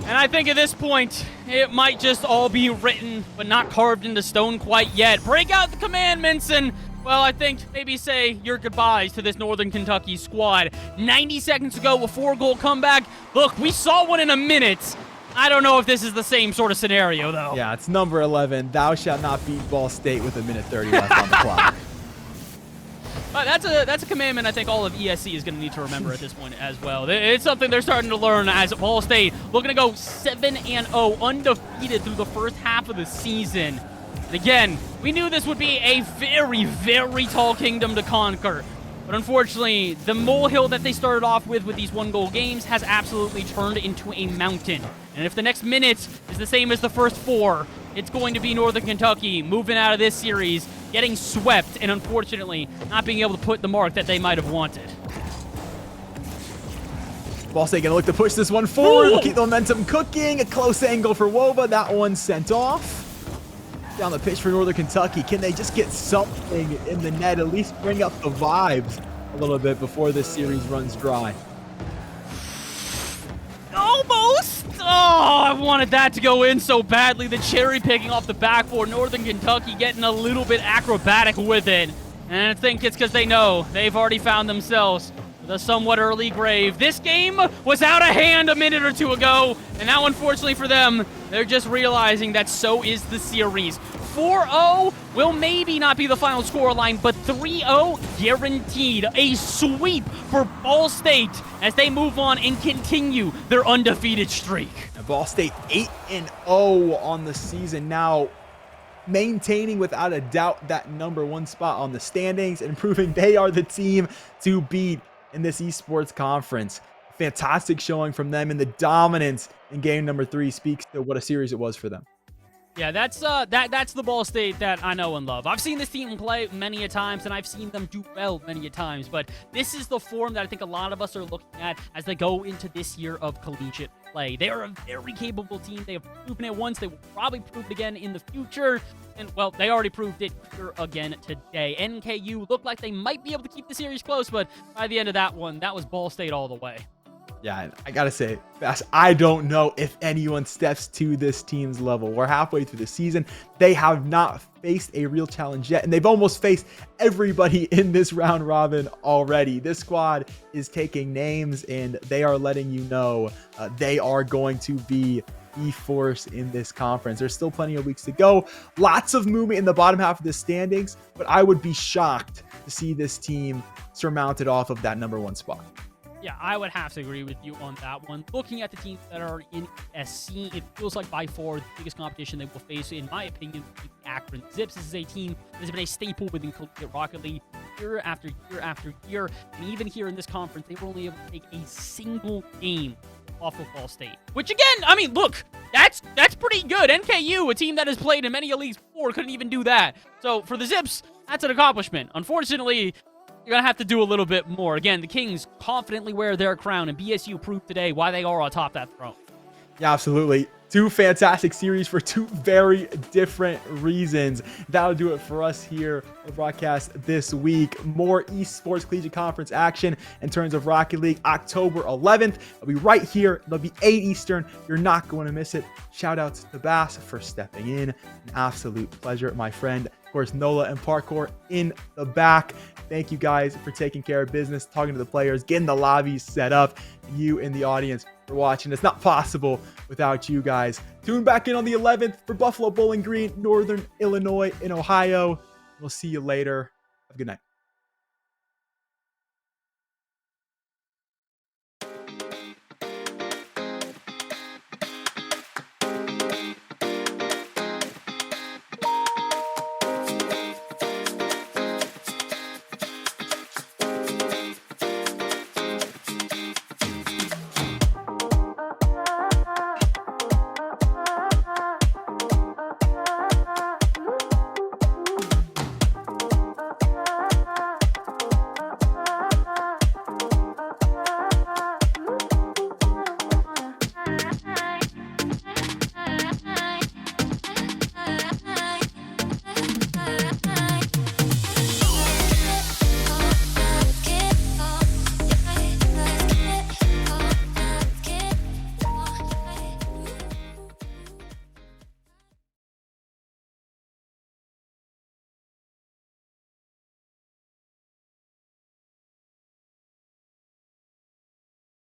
And I think at this point, it might just all be written, but not carved into stone quite yet. Break out the commandments and, well, I think maybe say your goodbyes to this Northern Kentucky squad. 90 seconds ago, a 4-goal comeback. Look, we saw one in a minute. I don't know if this is the same sort of scenario, though. Yeah, it's number 11. Thou shalt not beat Ball State with a minute 30 left on the clock. That's a commandment I think all of ESC is going to need to remember at this point as well. It's something they're starting to learn as Ball State looking to go 7-0, undefeated through the first half of the season. And again, we knew this would be a very, very tall kingdom to conquer. But unfortunately, the molehill that they started off with these one-goal games has absolutely turned into a mountain. And if the next minute is the same as the first 4, it's going to be Northern Kentucky moving out of this series, getting swept, and unfortunately not being able to put the mark that they might have wanted. Ball State gonna look to push this one forward. We'll keep the momentum cooking. A close angle for Wova. That one sent off. Down the pitch for Northern Kentucky. Can they just get something in the net? At least bring up the vibes a little bit before this series runs dry. Almost! Oh, I wanted that to go in so badly. The cherry picking off the backboard. Northern Kentucky getting a little bit acrobatic with it. And I think it's because they know they've already found themselves with a somewhat early grave. This game was out of hand a minute or two ago. And now, unfortunately for them, they're just realizing that so is the series. 4-0 will maybe not be the final scoreline, but 3-0 guaranteed. A sweep for Ball State as they move on and continue their undefeated streak. And Ball State 8-0 on the season now, maintaining without a doubt that #1 spot on the standings and proving they are the team to beat in this esports conference. Fantastic showing from them, and the dominance in game number 3 speaks to what a series it was for them. Yeah, that's the Ball State that I know and love. I've seen this team play many a times, and I've seen them do well many a times, but this is the form that I think a lot of us are looking at as they go into this year of collegiate play. They are a very capable team. They have proven it once. They will probably prove it again in the future, and, well, they already proved it here again today. NKU looked like they might be able to keep the series close, but by the end of that one, that was Ball State all the way. Yeah, I gotta say, Bass, I don't know if anyone steps to this team's level. We're halfway through the season. They have not faced a real challenge yet, and they've almost faced everybody in this round robin already. This squad is taking names, and they are letting you know they are going to be the force in this conference. There's still plenty of weeks to go. Lots of movement in the bottom half of the standings, but I would be shocked to see this team surmounted off of that #1 spot. Yeah, I would have to agree with you on that one. Looking at the teams that are in ESC, it feels like by far the biggest competition they will face, in my opinion, will be the Akron Zips. This is a team that has been a staple within Collegiate Rocket League year after year after year. And even here in this conference, they were only able to take a single game off of Ball State. Which again, I mean, look, that's pretty good. NKU, a team that has played in many leagues before, couldn't even do that. So for the Zips, that's an accomplishment. Unfortunately, you're going to have to do a little bit more. Again, the Kings confidently wear their crown, and BSU proved today why they are atop that throne. Yeah, absolutely. Two fantastic series for two very different reasons. That'll do it for us here on the broadcast this week. More esports collegiate conference action in terms of Rocket League October 11th. It'll be right here. It'll be 8 Eastern. You're not going to miss it. Shout out to Bass for stepping in. An absolute pleasure, my friend. Of course, Nola and Parkour in the back. Thank you guys for taking care of business, talking to the players, getting the lobbies set up. You in the audience for watching. It's not possible without you guys. Tune back in on the 11th for Buffalo Bowling Green, Northern Illinois in Ohio. We'll see you later. Have a good night.